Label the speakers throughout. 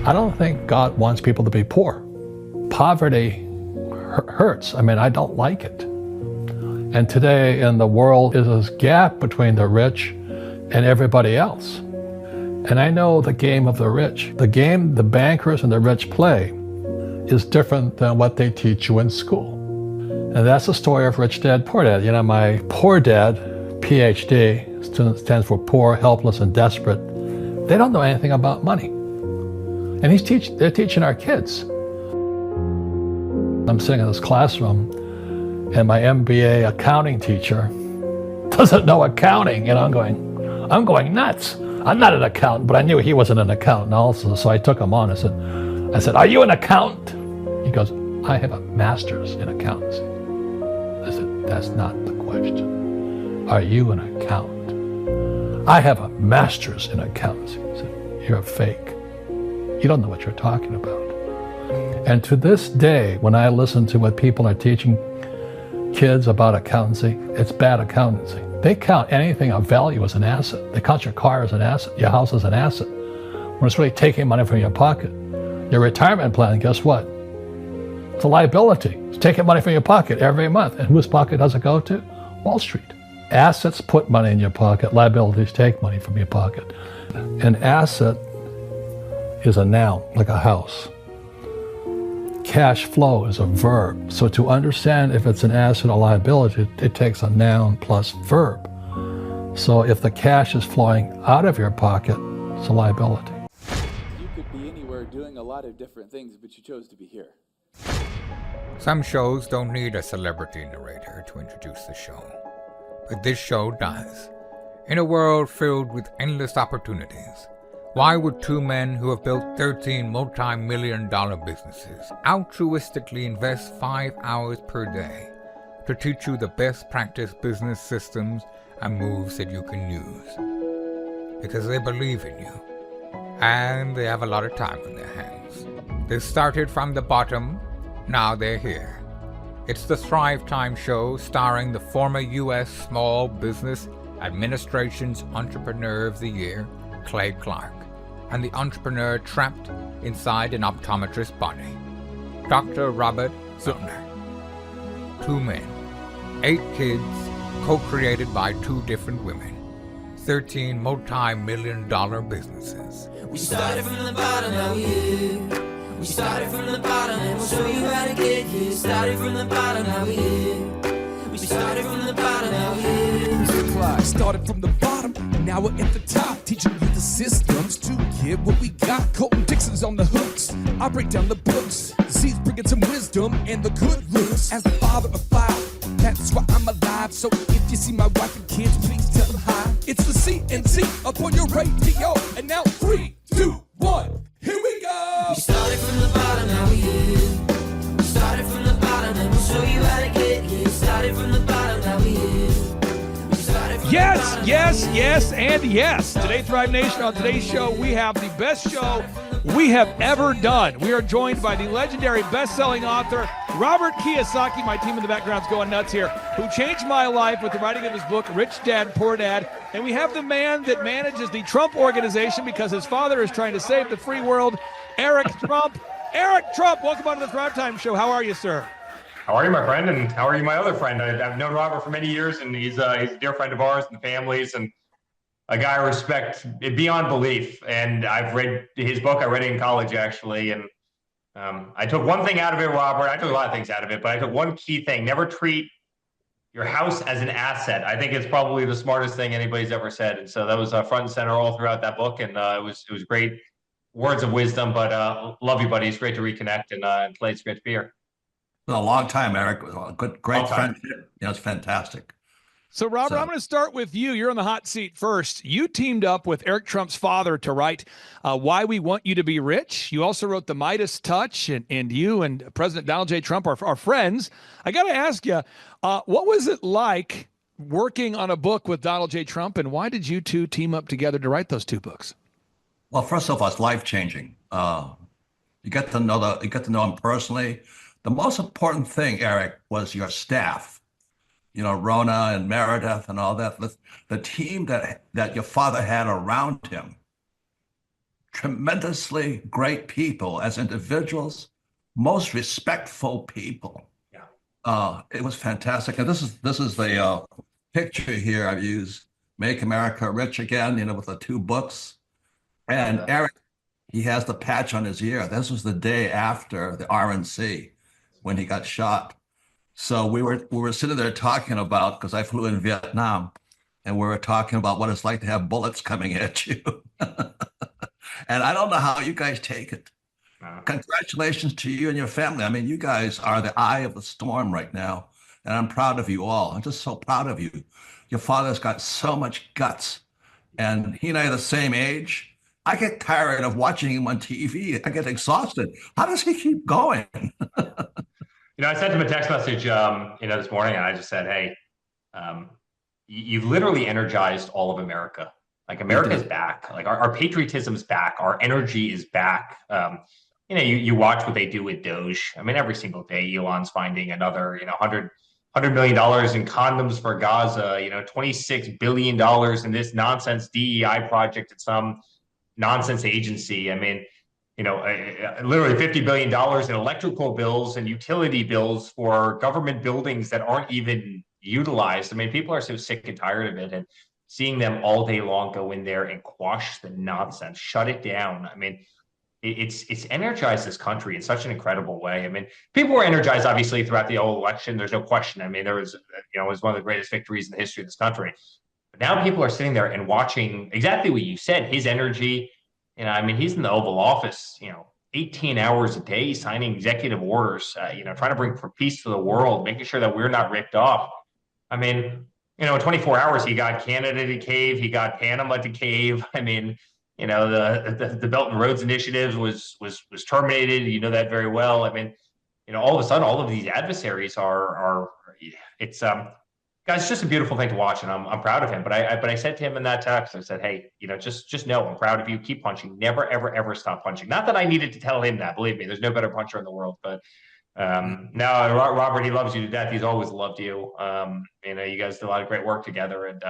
Speaker 1: I don't think God wants people to be poor. Poverty hurts. I mean, I don't like it. And today in the world is this gap between the rich and everybody else. And I know the game of the rich. The game the bankers and the rich play is different than what they teach you in school. And that's the story of Rich Dad, Poor Dad. You know, my Poor Dad, PhD, stands for poor, helpless, and desperate. They don't know anything about money. And they're teaching our kids. I'm sitting in this classroom and my MBA accounting teacher doesn't know accounting. And I'm going nuts. I'm not an accountant, but I knew he wasn't an accountant also. So I took him on. I said, are you an accountant? He goes, I have a master's in accountancy. I said, that's not the question. Are you an accountant? I have a master's in accountancy. He said, you're a fake. You don't know what you're talking about. And to this day, when I listen to what people are teaching kids about accountancy, it's bad accountancy. They count anything of value as an asset. They count your car as an asset, your house as an asset. When it's really taking money from your pocket. Your retirement plan, guess what? It's a liability. It's taking money from your pocket every month. And whose pocket does it go to? Wall Street. Assets put money in your pocket. Liabilities take money from your pocket. An asset is a noun, like a house. Cash flow is a verb. So to understand if it's an asset or liability, it takes a noun plus verb. So if the cash is flowing out of your pocket, it's a liability.
Speaker 2: You could be anywhere doing a lot of different things, but you chose to be here.
Speaker 3: Some shows don't need a celebrity narrator to introduce the show, but this show does. In a world filled with endless opportunities, why would two men who have built 13 multi-million-dollar businesses altruistically invest 5 hours per day to teach you the best practice business systems and moves that you can use? Because they believe in you, and they have a lot of time on their hands. They started from the bottom, now they're here. It's the Thrivetime show starring the former U.S. Small Business Administration's Entrepreneur of the Year, Clay Clark, and the entrepreneur trapped inside an optometrist's body, Dr. Robert Zoellner. 2 men, 8 kids, co-created by 2 different women, 13 multi-million-dollar businesses.
Speaker 4: We started from the bottom, now we're here. We started from the bottom, and we'll show you how to get here. Started from the bottom, now we're here. We started from the bottom, now we're here.
Speaker 5: Started from the bottom, and now we're at the top, teaching you the systems to get what we got. Colton Dixon's on the hooks, I break down the books. The C's bringing some wisdom and the good looks. As the father of 5, that's why I'm alive. So if you see my wife and kids, please tell them hi. It's the CNC up on your radio, and now 3, 2, 1, here we go.
Speaker 4: We started from the bottom, now we're here. We started from the bottom, and we'll show you how to get here. Started from the bottom, now we're here.
Speaker 6: Yes, yes, yes, and yes. Today, Thrive Nation, on today's show, we have the best show we have ever done. We are joined by the legendary best-selling author, Robert Kiyosaki. My team in the background's going nuts here, who changed my life with the writing of his book, Rich Dad, Poor Dad. And we have the man that manages the Trump Organization because his father is trying to save the free world, Eric Trump. Eric Trump, welcome on to the Thrive Time Show. How are you, sir?
Speaker 7: How are you, my friend? And how are you, my other friend? I've known Robert for many years, and he's a dear friend of ours and the families, and a guy I respect beyond belief. And I've read his book. I read it in college, actually. And I took one thing out of it, Robert. I took a lot of things out of it, but I took one key thing. Never treat your house as an asset. I think it's probably the smartest thing anybody's ever said. And so that was front and center all throughout that book. And it was great words of wisdom, but love you, buddy. It's great to reconnect. And Clay, it's great to be here.
Speaker 8: It's been a long time, Eric. Great
Speaker 7: time.
Speaker 8: friendship. It's fantastic.
Speaker 6: So, Robert, I'm going to start with you. You're on the hot seat first. You teamed up with Eric Trump's father to write Why We Want You to Be Rich. You also wrote The Midas Touch, and you and President Donald J. Trump are friends. I got to ask you, what was it like working on a book with Donald J. Trump, and why did you two team up together to write those 2 books?
Speaker 8: Well, first of all, it's life-changing. You get to know him personally. The most important thing, Eric, was your staff. You know, Rona and Meredith and all that. The team that your father had around him. tremendously great people as individuals, most respectful people. It was fantastic. And this is the picture here I've used, Make America Rich Again, with the two books. And Eric, he has the patch on his ear. This was the day after the RNC when he got shot. So we were sitting there talking about, because I flew in Vietnam, and we were talking about what it's like to have bullets coming at you. And I don't know how you guys take it. Congratulations to you and your family. I mean, you guys are the eye of the storm right now, and I'm proud of you all. I'm just so proud of you. Your father's got so much guts, and he and I are the same age. I get tired of watching him on TV. I get exhausted. How does he keep going?
Speaker 7: I sent him a text message, this morning, and I just said, "Hey, you've literally energized all of America. Like, America's back. Like, our patriotism's back. Our energy is back. You watch what they do with Doge. I mean, every single day, Elon's finding another, $100 million in condoms for Gaza, $26 billion in this nonsense DEI project at some nonsense agency. I mean, literally $50 billion in electrical bills and utility bills for government buildings that aren't even utilized. I mean, people are so sick and tired of it, and seeing them all day long go in there and quash the nonsense, shut it down. I mean, it's energized this country in such an incredible way. I mean, people were energized, obviously, throughout the whole election. There's no question. I mean, it was one of the greatest victories in the history of this country. But now people are sitting there and watching exactly what you said, his energy. I mean, he's in the Oval Office, 18 hours a day, signing executive orders, trying to bring peace to the world, making sure that we're not ripped off. I mean, in 24 hours, he got Canada to cave, he got Panama to cave. I mean, the Belt and Roads Initiative was terminated. You know that very well. I mean, all of a sudden, all of these adversaries it's guys, it's just a beautiful thing to watch, and I'm proud of him. But I said to him in that text, I said, hey, just know I'm proud of you. Keep punching. Never, ever, ever stop punching. Not that I needed to tell him that. Believe me, there's no better puncher in the world. But now Robert, he loves you to death. He's always loved you. You guys did a lot of great work together, and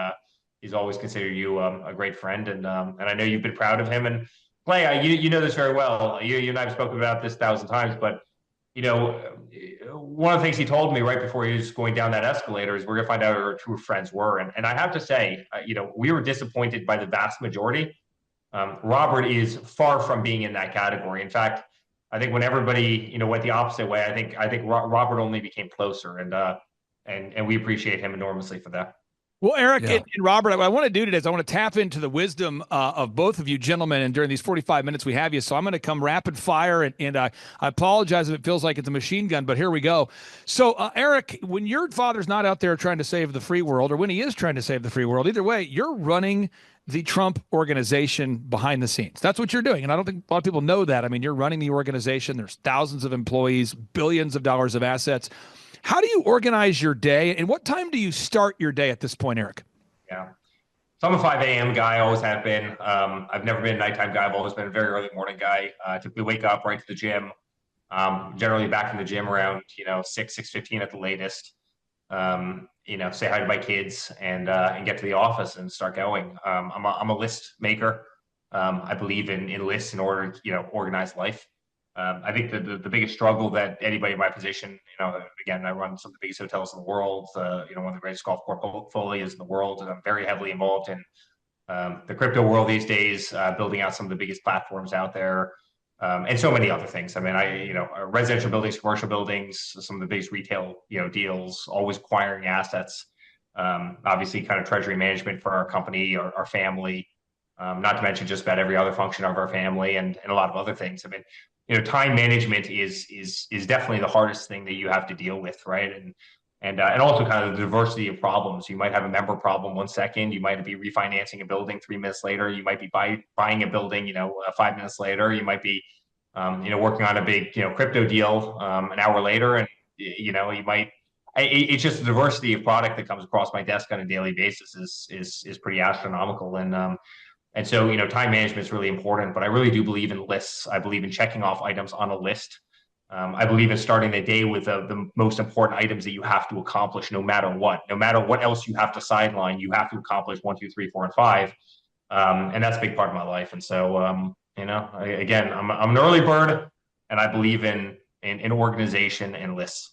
Speaker 7: he's always considered you a great friend. And I know you've been proud of him. And Clay, you know this very well. You and I have spoken about this 1,000 times, but one of the things he told me right before he was going down that escalator is we're going to find out who our true friends were. And I have to say, we were disappointed by the vast majority. Robert is far from being in that category. In fact, I think when everybody, went the opposite way, I think Robert only became closer, and we appreciate him enormously for that.
Speaker 6: Well, Eric and Robert, what I want to do today is I want to tap into the wisdom of both of you gentlemen, and during these 45 minutes we have you. So I'm going to come rapid fire, and I apologize if it feels like it's a machine gun, but here we go. So, Eric, when your father's not out there trying to save the free world, or when he is trying to save the free world, either way, you're running the Trump organization behind the scenes. That's what you're doing, and I don't think a lot of people know that. I mean, you're running the organization. There's thousands of employees, billions of dollars of assets. How do you organize your day, and what time do you start your day at this point, Eric?
Speaker 7: Yeah. So I'm a 5 a.m. guy, always have been. I've never been a nighttime guy. I've always been a very early morning guy. Typically wake up right to the gym. Generally back in the gym around, 6:15 at the latest. Say hi to my kids and get to the office and start going. I'm a list maker. I believe in lists in order to, organize life. I think the biggest struggle that anybody in my position, again, I run some of the biggest hotels in the world, one of the greatest golf portfolios in the world, and I'm very heavily involved in the crypto world these days, building out some of the biggest platforms out there, and so many other things. I mean, residential buildings, commercial buildings, some of the biggest retail, deals, always acquiring assets, obviously kind of treasury management for our company, our family, not to mention just about every other function of our family and a lot of other things. I mean, time management is definitely the hardest thing that you have to deal with, right? And also kind of the diversity of problems. You might have a member problem 1 second. You might be refinancing a building 3 minutes later. You might be buying a building, 5 minutes later. You might be, working on a big, crypto deal an hour later, and you might. It's just the diversity of product that comes across my desk on a daily basis is pretty astronomical, and so, time management is really important, but I really do believe in lists. I believe in checking off items on a list. I believe in starting the day with the most important items that you have to accomplish, no matter what. No matter what else you have to sideline, you have to accomplish 1, 2, 3, 4, and 5. And that's a big part of my life. And so, Again, I'm an early bird, and I believe in organization and lists.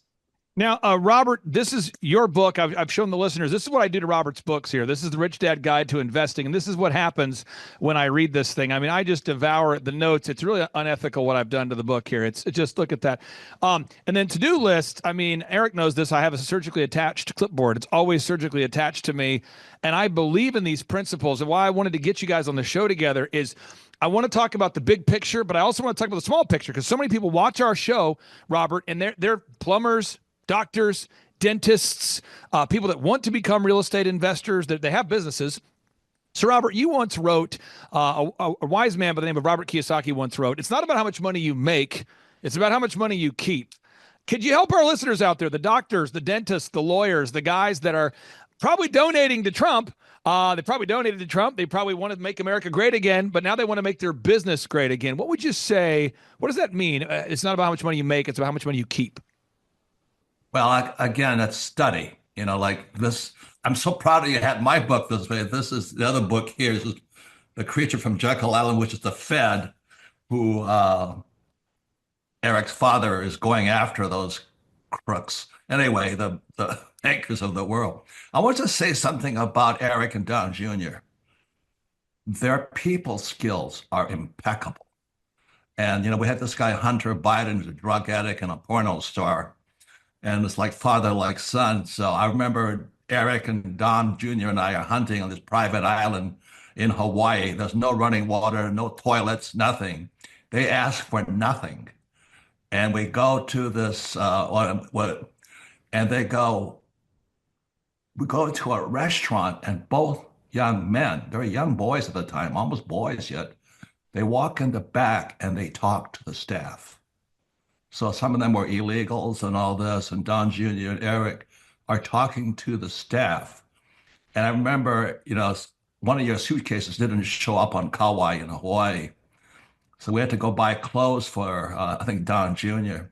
Speaker 6: Now, Robert, this is your book. I've shown the listeners. This is what I do to Robert's books here. This is the Rich Dad Guide to Investing. And this is what happens when I read this thing. I mean, I just devour the notes. It's really unethical what I've done to the book here. It's just look at that. And then to-do list. I mean, Eric knows this. I have a surgically attached clipboard. It's always surgically attached to me. And I believe in these principles. And why I wanted to get you guys on the show together is I want to talk about the big picture, but I also want to talk about the small picture because so many people watch our show, Robert, and they're plumbers, doctors, dentists, people that want to become real estate investors, that they have businesses. So, Robert, you once wrote, a wise man by the name of Robert Kiyosaki once wrote, it's not about how much money you make, it's about how much money you keep. Could you help our listeners out there, the doctors, the dentists, the lawyers, the guys that are probably donating to Trump? They probably donated to Trump. They probably wanted to make America great again, but now they want to make their business great again. What would you say? What does that mean? It's not about how much money you make, it's about how much money you keep.
Speaker 8: Well, again, it's study. Like this. I'm so proud of you had my book this way. This is the other book here. This is The Creature from Jekyll Island, which is the Fed, who Eric's father is going after those crooks. Anyway, the bankers of the world. I want to say something about Eric and Don Jr. Their people skills are impeccable. And, we had this guy, Hunter Biden, who's a drug addict and a porno star. And it's like father, like son. So I remember Eric and Don Jr. and I are hunting on this private island in Hawaii. There's no running water, no toilets, nothing. They ask for nothing. And we go to this, and we go to a restaurant, and both young men, they're young boys at the time, almost boys yet, they walk in the back and they talk to the staff. So some of them were illegals and all this, and Don Jr. and Eric are talking to the staff. And I remember, one of your suitcases didn't show up on Kauai in Hawaii. So we had to go buy clothes for, I think, Don Jr.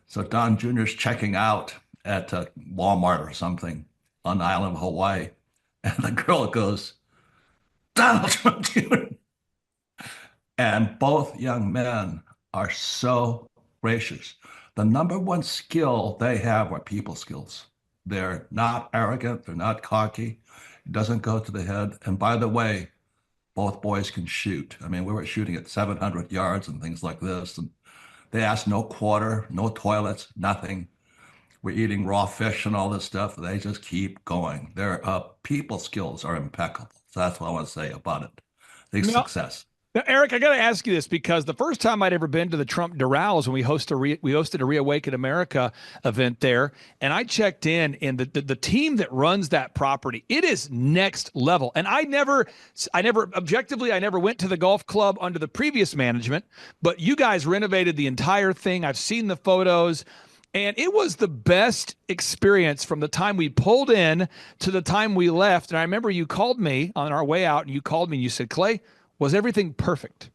Speaker 8: So Don Jr.'s checking out at Walmart or something on the island of Hawaii. And the girl goes, Donald Trump Jr. And both young men are so gracious. The number one skill they have are people skills. They're not arrogant. They're not cocky. It doesn't go to the head. And by the way, both boys can shoot. I mean, we were shooting at 700 yards and things like this. And they asked no quarter, no toilets, nothing. We're eating raw fish and all this stuff. They just keep going. Their people skills are impeccable. So that's what I want to say about it. The success.
Speaker 6: Now, Eric, I got to ask you this because the first time I'd ever been to the Trump Dourals when we hosted a Reawaken America event there, and I checked in, and the team that runs that property, it is next level. And I never went to the golf club under the previous management, but you guys renovated the entire thing. I've seen the photos. And it was the best experience from the time we pulled in to the time we left. And I remember you called me on our way out, and you called me and you said, Clay, was everything perfect?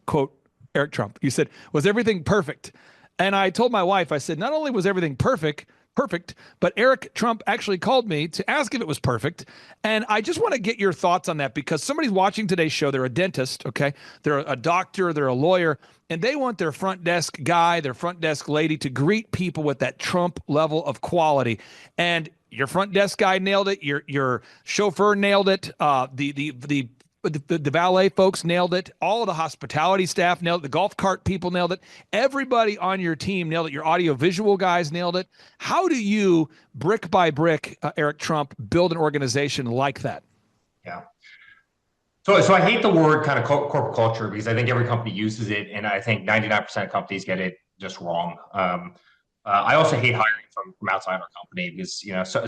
Speaker 6: Quote, Eric Trump. You said, was everything perfect? And I told my wife, I said, not only was everything perfect, but Eric Trump actually called me to ask if it was perfect. And I just want to get your thoughts on that because somebody's watching today's show. They're a dentist, okay? They're a doctor, they're a lawyer, and they want their front desk guy, their front desk lady to greet people with that Trump level of quality. And your front desk guy nailed it. Your chauffeur nailed it. The valet folks nailed it. All of the hospitality staff nailed it. The golf cart people nailed it. Everybody on your team nailed it. Your audio visual guys nailed it. How do you, brick by brick, Eric Trump, build an organization like that?
Speaker 7: Yeah. So I hate the word kind of corporate culture because I think every company uses it, and I think 99% of companies get it just wrong. I also hate hiring from outside our company because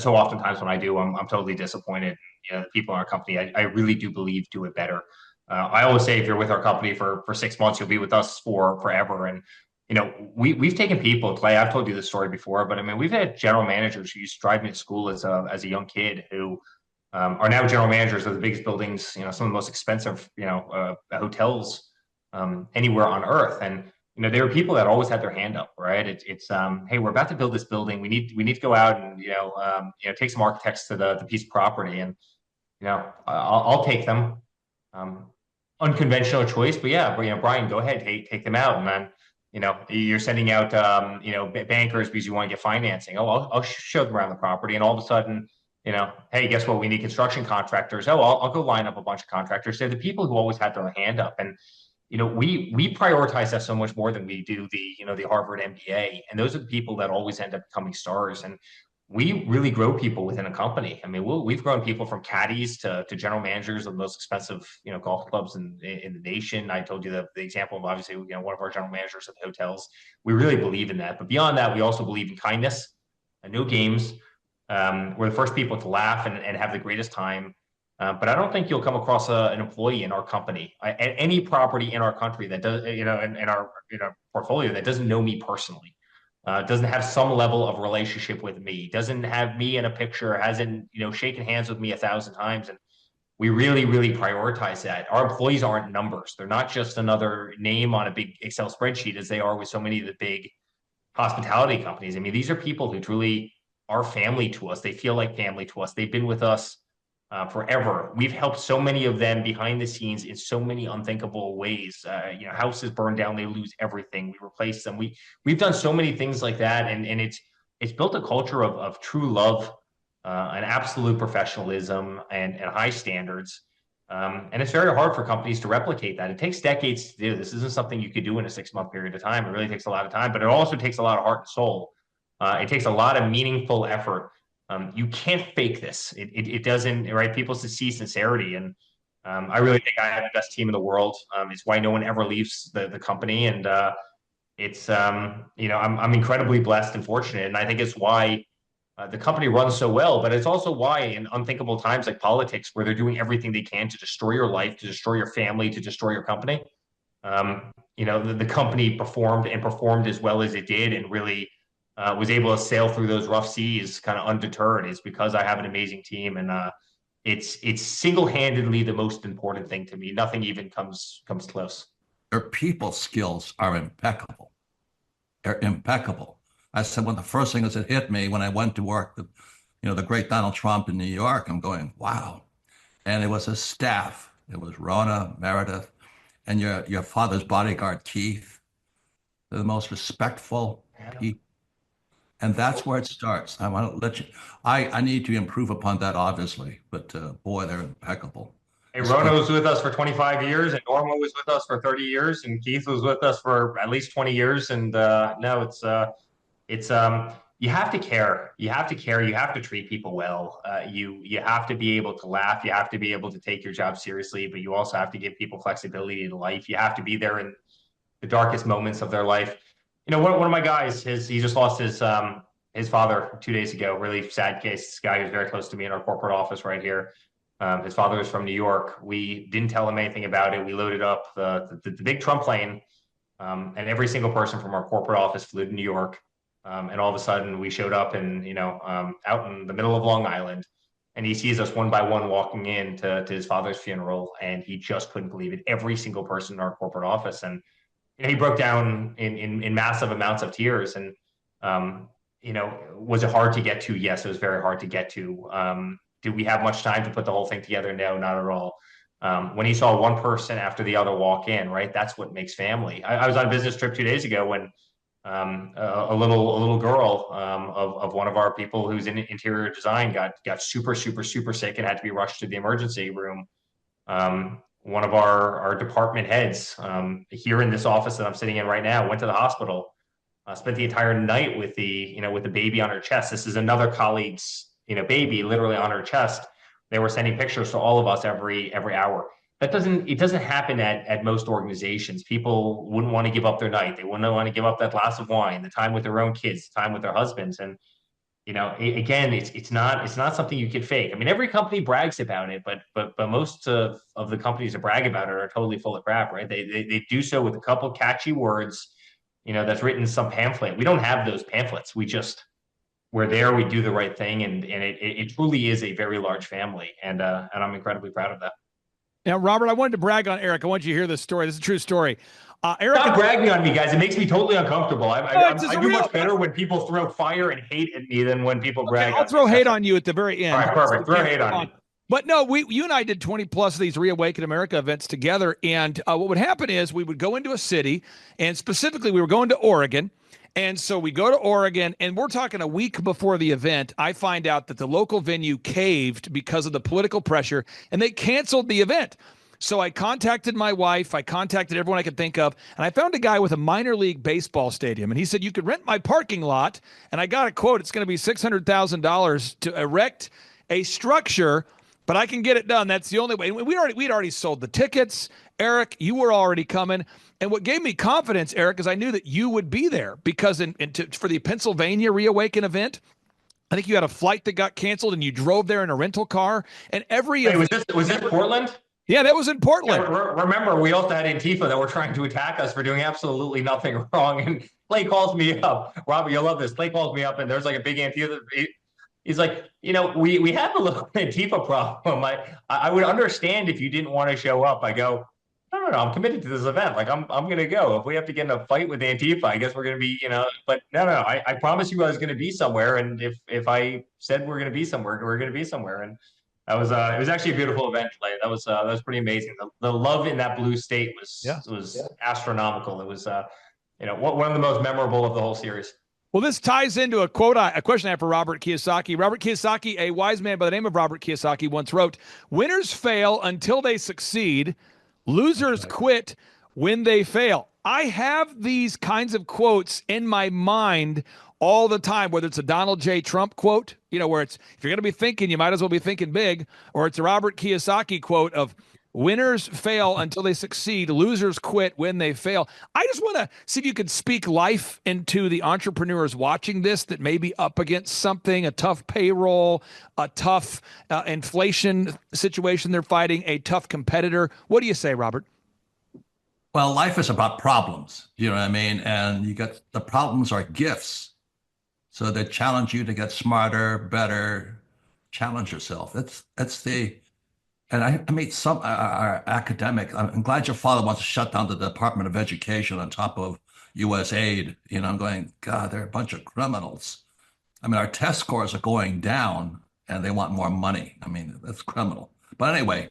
Speaker 7: so oftentimes when I do, I'm totally disappointed. The people in our company, I really do believe do it better. I always say if you're with our company for 6 months, you'll be with us for forever. And we've taken people, Clay. I've told you this story before, but I mean we've had general managers who used to drive me to school as a young kid who are now general managers of the biggest buildings, some of the most expensive hotels anywhere on earth. And they were people that always had their hand up, right? It's hey, we're about to build this building. We need to go out and take some architects to the piece of property, and I'll take them. unconventional choice, but yeah, Brian, go ahead, take them out, and then you're sending out bankers because you want to get financing. Oh, I'll show them around the property, and all of a sudden, hey, guess what? We need construction contractors. Oh, I'll go line up a bunch of contractors. They're the people who always had their hand up, and we prioritize that so much more than we do the Harvard MBA, and those are the people that always end up becoming stars. And we really grow people within a company. I mean, we've grown people from caddies to general managers of the most expensive, golf clubs in the nation. I told you the example of obviously, one of our general managers at the hotels. We really believe in that. But beyond that, we also believe in kindness and no games. We're the first people to laugh and have the greatest time. But I don't think you'll come across an employee in our company at any property in our country that does, in our portfolio that doesn't know me personally. Doesn't have some level of relationship with me, doesn't have me in a picture, hasn't, shaken hands with me 1,000 times. And we really, really prioritize that. Our employees aren't numbers. They're not just another name on a big Excel spreadsheet as they are with so many of the big hospitality companies. I mean, these are people who truly are family to us. They feel like family to us. They've been with us forever. We've helped so many of them behind the scenes in so many unthinkable ways. Houses burn down, they lose everything. We replace them. We've done so many things like that, and it's built a culture of true love, and absolute professionalism and high standards. And it's very hard for companies to replicate that. It takes decades to do. This isn't something you could do in a 6-month period of time. It really takes a lot of time, but it also takes a lot of heart and soul. It takes a lot of meaningful effort. You can't fake this. It doesn't, right? People see sincerity, and I really think I have the best team in the world. It's why no one ever leaves the company, and I'm incredibly blessed and fortunate, and I think it's why the company runs so well. But it's also why in unthinkable times like politics, where they're doing everything they can to destroy your life, to destroy your family, to destroy your company, the company performed as well as it did, and really was able to sail through those rough seas kind of undeterred. Is because I have an amazing team, and it's single-handedly the most important thing to me. Nothing even comes close.
Speaker 8: Their people skills are impeccable. They're impeccable. I said, one of the first things that hit me when I went to work with, the great Donald Trump in New York, I'm going, wow. And it was a staff. It was Rona, Meredith, and your father's bodyguard, Keith. They're the most respectful people. And that's where it starts. I want to let you, I need to improve upon that, obviously, but boy, they're impeccable.
Speaker 7: Hey, Rona was with us for 25 years, and Norma was with us for 30 years, and Keith was with us for at least 20 years. And no, it's you have to care. You have to care. You have to treat people well. You have to be able to laugh. You have to be able to take your job seriously, but you also have to give people flexibility in life. You have to be there in the darkest moments of their life. One of my guys, he just lost his father 2 days ago. Really sad case. This guy who's very close to me in our corporate office right here. His father was from New York. We didn't tell him anything about it. We loaded up the big Trump plane, and every single person from our corporate office flew to New York. And all of a sudden, we showed up and out in the middle of Long Island, and he sees us one by one walking in to his father's funeral, and he just couldn't believe it. Every single person in our corporate office, and he broke down in massive amounts of tears. And was it hard to get to? Yes, it was very hard to get to. Did we have much time to put the whole thing together? No, not at all. When he saw one person after the other walk in, right, that's what makes family. I was on a business trip 2 days ago when a little girl of one of our people who's in interior design got super sick and had to be rushed to the emergency room. One of our department heads here in this office that I'm sitting in right now went to the hospital, spent the entire night with the baby on her chest. This is another colleague's baby literally on her chest. They were sending pictures to all of us every hour. It doesn't happen at most organizations. People wouldn't want to give up their night. They wouldn't want to give up that glass of wine, the time with their own kids, the time with their husbands. And again, it's not something you can fake. I mean, every company brags about it, but most of the companies that brag about it are totally full of crap, right? They do so with a couple catchy words, that's written in some pamphlet. We don't have those pamphlets. We're there, we do the right thing, and it truly is a very large family, and I'm incredibly proud of that.
Speaker 6: Now, Robert, I wanted to brag on Eric. I want you to hear this story. This is a true story. Eric,
Speaker 7: stop bragging on me, guys. It makes me totally uncomfortable. I do much better when people throw fire and hate at me than when people brag.
Speaker 6: I'll throw hate on you at the very end.
Speaker 7: All right, perfect. Throw hate on me.
Speaker 6: But no, you and I did 20 plus of these Reawaken America events together. And what would happen is we would go into a city, and specifically we were going to Oregon. And so we go to Oregon, and we're talking a week before the event. I find out that the local venue caved because of the political pressure, and they canceled the event. So I contacted my wife. I contacted everyone I could think of, and I found a guy with a minor league baseball stadium. And he said, you could rent my parking lot. And I got a quote. It's going to be $600,000 to erect a structure, but I can get it done. That's the only way. And we'd already sold the tickets. Eric, you were already coming. And what gave me confidence, Eric, is I knew that you would be there because for the Pennsylvania Reawaken event, I think you had a flight that got canceled and you drove there in a rental car. And
Speaker 7: was this Portland?
Speaker 6: Yeah, that was in Portland.
Speaker 7: Yeah, remember, we also had Antifa that were trying to attack us for doing absolutely nothing wrong. And Clay calls me up. Robert, you'll love this. Clay calls me up, and there's like a big Antifa. He's like, we have a little Antifa problem. I would understand if you didn't want to show up. I go, no, I'm committed to this event. Like, I'm going to go. If we have to get in a fight with Antifa, I guess we're going to be, but no, I promise you I was going to be somewhere. And if I said we're going to be somewhere, we're going to be somewhere. And that was, it was actually a beautiful event, Clay. That was pretty amazing. The love in that blue state was astronomical. It was, one of the most memorable of the whole series.
Speaker 6: Well, this ties into a question I have for Robert Kiyosaki. Robert Kiyosaki, a wise man by the name of Robert Kiyosaki, once wrote, "Winners fail until they succeed. Losers quit when they fail." I have these kinds of quotes in my mind all the time, whether it's a Donald J. Trump quote, where it's, if you're going to be thinking, you might as well be thinking big, or it's a Robert Kiyosaki quote of, "Winners fail until they succeed. Losers quit when they fail." I just want to see if you could speak life into the entrepreneurs watching this that may be up against something, a tough payroll, a tough inflation situation they're fighting, a tough competitor. What do you say, Robert?
Speaker 8: Well, life is about problems, you know what I mean? And the problems are gifts. So they challenge you to get smarter, better, challenge yourself. And I meet some academic. I'm glad your father wants to shut down the Department of Education on top of U.S. aid. I'm going, God, they're a bunch of criminals. I mean, our test scores are going down and they want more money. I mean, that's criminal. But anyway,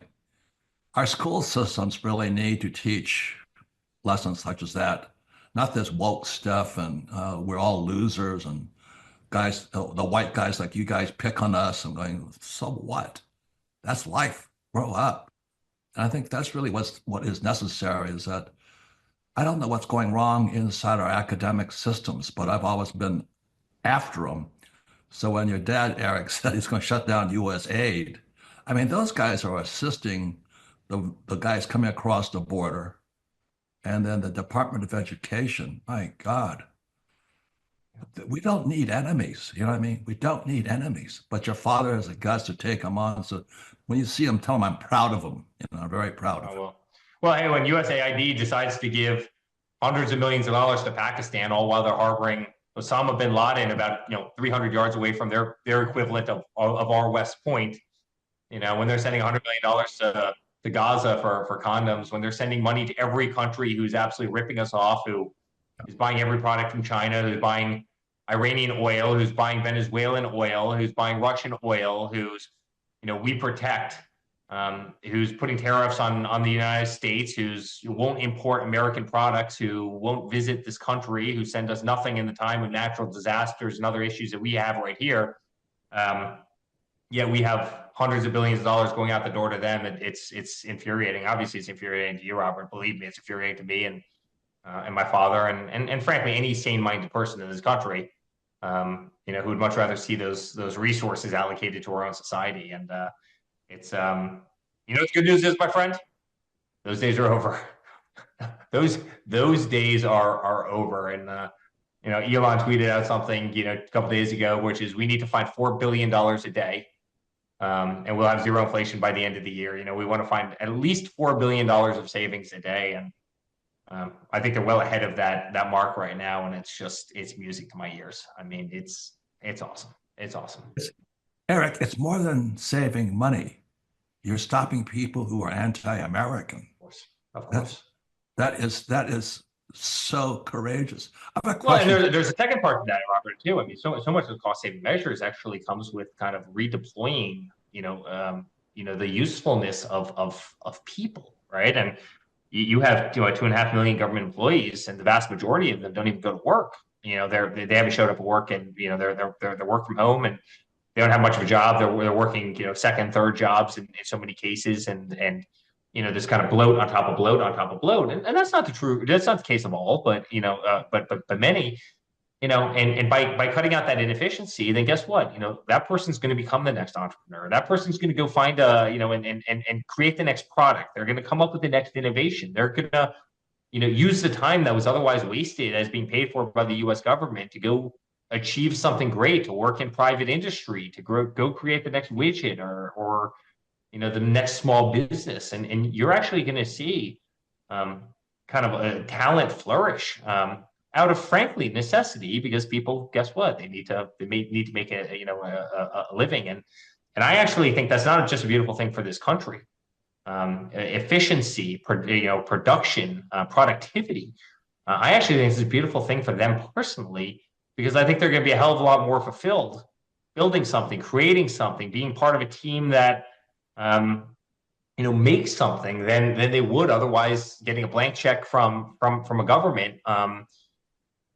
Speaker 8: our school systems really need to teach lessons such as that, not this woke stuff and we're all losers and guys, the white guys like you guys pick on us. I'm going, so what? That's life. Grow up. And I think that's really what is necessary, is that I don't know what's going wrong inside our academic systems, but I've always been after them. So when your dad, Eric, said he's going to shut down U.S. aid, I mean, those guys are assisting the guys coming across the border. And then the Department of Education, my God, we don't need enemies. You know what I mean? We don't need enemies, but your father has the guts to take them on. So when you see him, tell him I'm proud of him. I'm very proud of him.
Speaker 7: Well, hey, when USAID decides to give hundreds of millions of dollars to Pakistan, all while they're harboring Osama bin Laden about 300 yards away from their equivalent of our West Point, when they're sending $100 million to Gaza for condoms, when they're sending money to every country who's absolutely ripping us off, who is buying every product from China, who's buying Iranian oil, who's buying Venezuelan oil, who's buying Russian oil, who's, we protect, who's putting tariffs on the United States, who won't import American products, who won't visit this country, who send us nothing in the time of natural disasters and other issues that we have right here. Yet we have hundreds of billions of dollars going out the door to them. It's infuriating. Obviously, it's infuriating to you, Robert. Believe me, it's infuriating to me and my father, and frankly, any sane-minded person in this country, who would much rather see those resources allocated to our own society. And it's the good news is, my friend, those days are over. those days are over. And Elon tweeted out something a couple days ago, which is we need to find $4 billion a day, and we'll have zero inflation by the end of the year. We want to find at least $4 billion of savings a day, and I think they're well ahead of that mark right now, and it's music to my ears. I mean, it's awesome. It's awesome.
Speaker 8: Eric, it's more than saving money. You're stopping people who are anti-American.
Speaker 7: Of course.
Speaker 8: That is so courageous. I've got a
Speaker 7: Well,
Speaker 8: question.
Speaker 7: and there's a second part to that, Robert, too. I mean, so much of the cost-saving measures actually comes with kind of redeploying, the usefulness of people, right? And you have 2.5 million government employees, and the vast majority of them don't even go to work. They haven't showed up at work, and they're work from home, and they don't have much of a job. They're working second, third jobs in so many cases, and this kind of bloat on top of bloat on top of bloat, and that's not the case of all, but but many. And by cutting out that inefficiency, then guess what? That person's going to become the next entrepreneur. That person's going to go find and create the next product. They're going to come up with the next innovation. They're going to, use the time that was otherwise wasted as being paid for by the U.S. government to go achieve something great, to work in private industry, to go create the next widget or the next small business. And you're actually going to see kind of a talent flourish. Out of, frankly, necessity, because people, guess what? They need to make a living, and I actually think that's not just a beautiful thing for this country. Efficiency, production, productivity. I actually think it's a beautiful thing for them personally, because I think they're going to be a hell of a lot more fulfilled building something, creating something, being part of a team that makes something than they would otherwise getting a blank check from a government.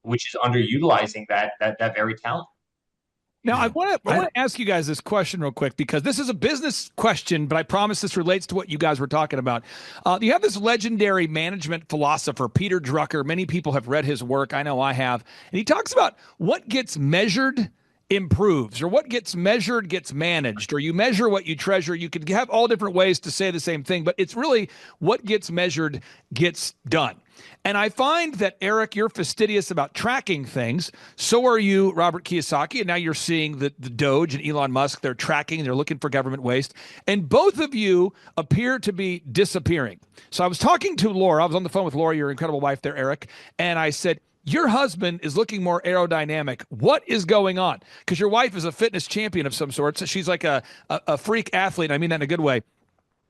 Speaker 7: Which is underutilizing that very talent.
Speaker 6: Now, I want to ask you guys this question real quick, because this is a business question, but I promise this relates to what you guys were talking about. You have this legendary management philosopher, Peter Drucker. Many people have read his work. I know I have. And he talks about what gets measured improves, or what gets measured gets managed, or you measure what you treasure. You could have all different ways to say the same thing, but it's really what gets measured gets done. And I find that, Eric, you're fastidious about tracking things. So are you, Robert Kiyosaki. And now you're seeing the Doge and Elon Musk. They're tracking. They're looking for government waste. And both of you appear to be disappearing. So I was talking to Laura. I was on the phone with Laura, your incredible wife there, Eric. And I said, your husband is looking more aerodynamic. What is going on? Because your wife is a fitness champion of some sort. So she's like a freak athlete. I mean that in a good way.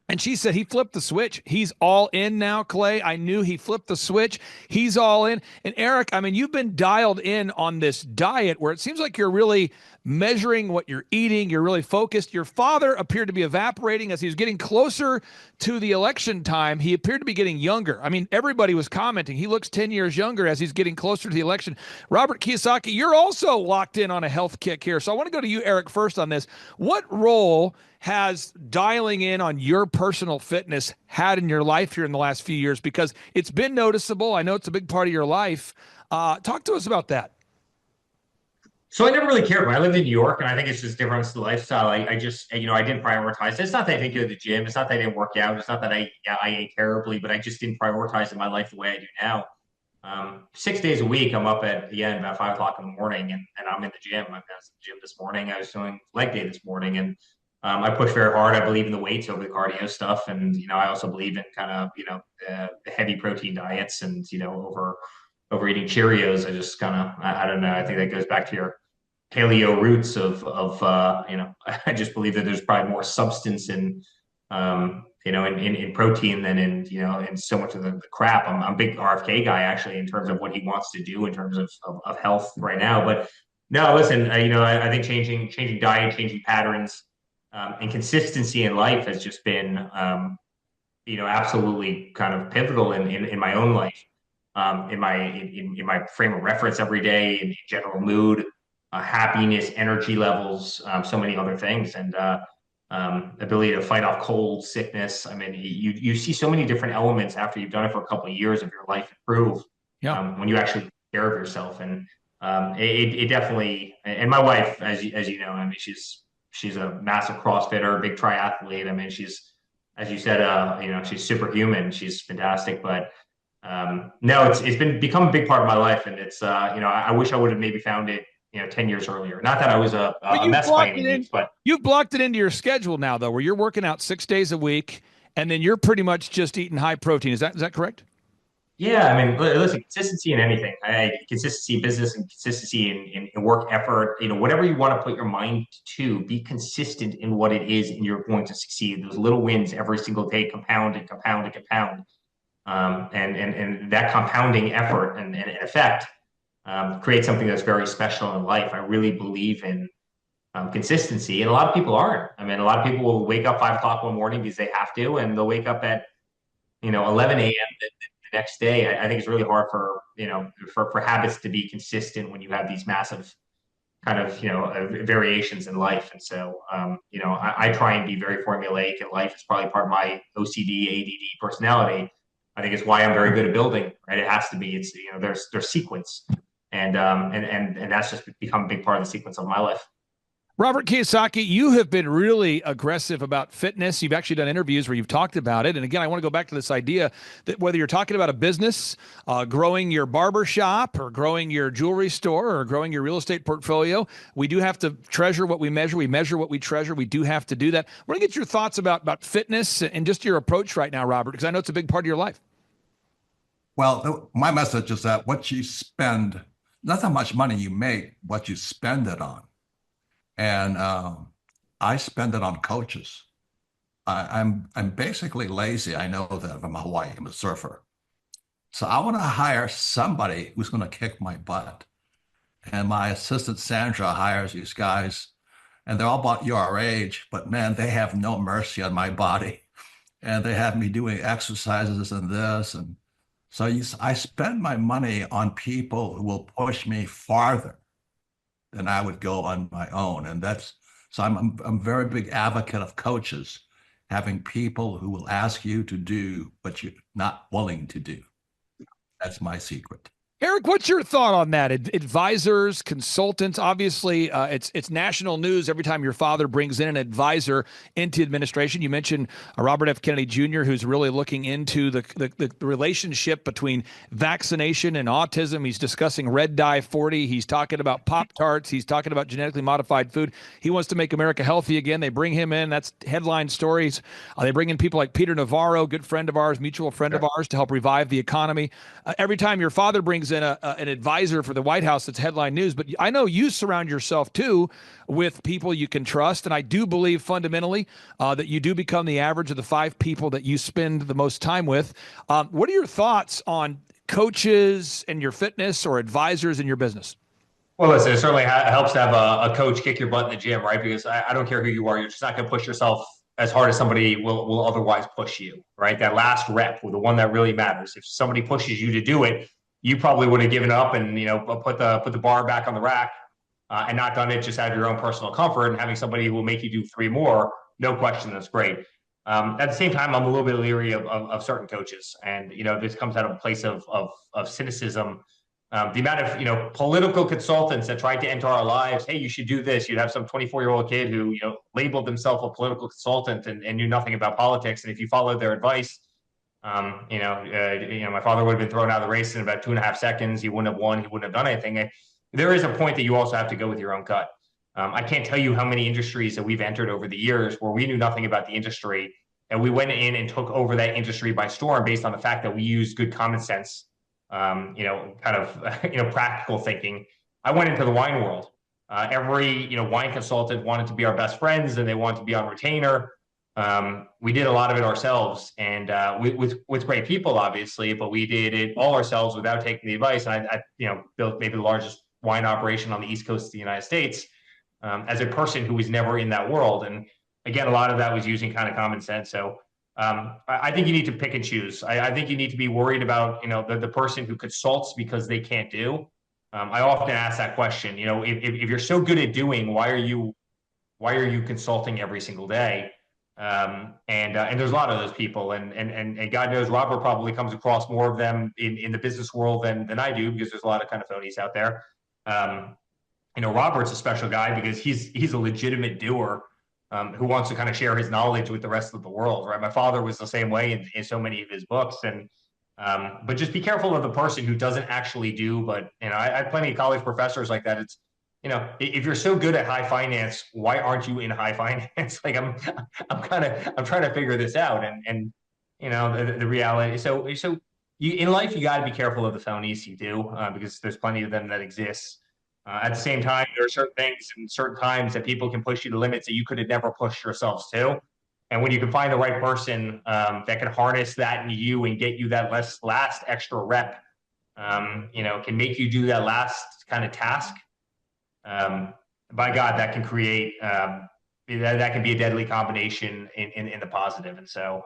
Speaker 6: And she said he flipped the switch. He's all in now, Clay. I knew he flipped the switch. He's all in. And Eric, I mean, you've been dialed in on this diet where it seems like you're really measuring what you're eating. You're really focused. Your father appeared to be evaporating as he was getting closer to the election time. He appeared to be getting younger. I mean, everybody was commenting. He looks 10 years younger as he's getting closer to the election. Robert Kiyosaki, you're also locked in on a health kick here. So I want to go to you, Eric, first on this. What role has dialing in on your personal fitness had in your life here in the last few years? Because it's been noticeable. I know it's a big part of your life. Talk to us about that.
Speaker 7: So I never really cared. When I lived in New York, and I think it's just different to the lifestyle. I just, I didn't prioritize it. It's not that I didn't go to the gym. It's not that I didn't work out. It's not that I ate terribly, but I just didn't prioritize in my life the way I do now. 6 days a week, I'm up at the end about 5 o'clock in the morning, and I'm in the gym. I was in the gym this morning. I was doing leg day this morning, and I push very hard. I believe in the weights over the cardio stuff, and I also believe in kind of the heavy protein diets, and over eating Cheerios. I just kind of I don't know. I think that goes back to your paleo roots of I just believe that there's probably more substance in in protein than in so much of the crap. I'm a big RFK guy actually in terms of what he wants to do in terms of health right now. But no, listen, I think changing diet, changing patterns, and consistency in life has just been absolutely kind of pivotal in my own life, in my frame of reference every day, in general mood, happiness, energy levels, so many other things, and ability to fight off cold, sickness. I mean, you see so many different elements after you've done it for a couple of years of your life improve. Yeah. When you actually take care of yourself, and it definitely. And my wife, as you know, I mean, she's a massive CrossFitter, big triathlete. I mean, she's, as you said, she's superhuman. She's fantastic, but no, it's become a big part of my life, and it's I wish I would have maybe found it 10 years earlier. Not that I was a mess by any means, but
Speaker 6: you've blocked it into your schedule now, though, where you're working out 6 days a week, and then you're pretty much just eating high protein. Is that correct?
Speaker 7: Yeah, I mean, listen, consistency in anything, consistency in business, and consistency in work effort, whatever you want to put your mind to, be consistent in what it is, and you're going to succeed. Those little wins every single day compound and compound and compound. And that compounding effort and effect create something that's very special in life. I really believe in consistency. And a lot of people aren't. I mean, a lot of people will wake up 5 o'clock one morning because they have to, and they'll wake up at 11 a.m. The next day. I think it's really hard for for habits to be consistent when you have these massive kind of variations in life. And so I try and be very formulaic in life. It's probably part of my OCD, ADD personality. I think it's why I'm very good at building. Right? It has to be. It's there's sequence, and that's just become a big part of the sequence of my life.
Speaker 6: Robert Kiyosaki, you have been really aggressive about fitness. You've actually done interviews where you've talked about it. And again, I want to go back to this idea that whether you're talking about a business, growing your barber shop or growing your jewelry store or growing your real estate portfolio, we do have to treasure what we measure. We measure what we treasure. We do have to do that. I want to get your thoughts about fitness and just your approach right now, Robert, because I know it's a big part of your life.
Speaker 8: Well, my message is that what you spend, not how much money you make, what you spend it on. And I spend it on coaches. I'm basically lazy. I know that I'm Hawaii. I'm a surfer. So I want to hire somebody who's going to kick my butt. And my assistant Sandra hires these guys, and they're all about your age, but man, they have no mercy on my body. And they have me doing exercises and this. And so I spend my money on people who will push me farther than I would go on my own. And so I'm a very big advocate of coaches, having people who will ask you to do what you're not willing to do. That's my secret.
Speaker 6: Eric, what's your thought on that? Advisors, consultants, obviously it's national news every time your father brings in an advisor into administration. You mentioned Robert F. Kennedy Jr., who's really looking into the relationship between vaccination and autism. He's discussing red dye 40. He's talking about Pop-Tarts. He's talking about genetically modified food. He wants to make America healthy again. They bring him in. That's headline stories. They bring in people like Peter Navarro, good friend of ours, mutual friend of ours, to help revive the economy. Every time your father brings in an advisor for the White House, that's headline news. But I know you surround yourself too with people you can trust, and I do believe fundamentally that you do become the average of the 5 people that you spend the most time with. What are your thoughts on coaches and your fitness or advisors in your business?
Speaker 7: Well, listen, it certainly helps to have a coach kick your butt in the gym, right? Because I don't care who you are, you're just not going to push yourself as hard as somebody will otherwise push you, right? That last rep, the one that really matters. If somebody pushes you to do it, you probably would have given up and put the bar back on the rack and not done it just out of your own personal comfort. And having somebody who will make you do 3 more, no question, that's great. At the same time, I'm a little bit leery of certain coaches, and this comes out of a place of cynicism. The amount of political consultants that tried to enter our lives. Hey, you should do this. You'd have some 24-year-old kid who labeled himself a political consultant and knew nothing about politics. And if you followed their advice, my father would have been thrown out of the race in about 2.5 seconds. He wouldn't have won. He wouldn't have done anything. There is a point that you also have to go with your own gut. I can't tell you how many industries that we've entered over the years where we knew nothing about the industry, and we went in and took over that industry by storm based on the fact that we used good common sense, practical thinking. I went into the wine world. Every wine consultant wanted to be our best friends, and they wanted to be on retainer. We did a lot of it ourselves, and with great people, obviously, but we did it all ourselves without taking the advice. And I built maybe the largest wine operation on the East Coast of the United States as a person who was never in that world. And again, a lot of that was using kind of common sense. So I think you need to pick and choose. I think you need to be worried about the person who consults because they can't do. I often ask that question. If you're so good at doing, why are you consulting every single day? And there's a lot of those people, and God knows Robert probably comes across more of them in the business world than I do, because there's a lot of kind of phonies out there. Robert's a special guy because he's a legitimate doer who wants to kind of share his knowledge with the rest of the world, right? My father was the same way in so many of his books, but just be careful of the person who doesn't actually do. But I had plenty of college professors like that. It's if you're so good at high finance, why aren't you in high finance? Like I'm trying to figure this out, and the reality. So in life, you got to be careful of the phonies you do, because there's plenty of them that exist. At the same time, there are certain things and certain times that people can push you to limits that you could have never pushed yourselves to. And when you can find the right person that can harness that in you and get you that last extra rep, can make you do that last kind of task. by God, that can create that can be a deadly combination in the positive. And so,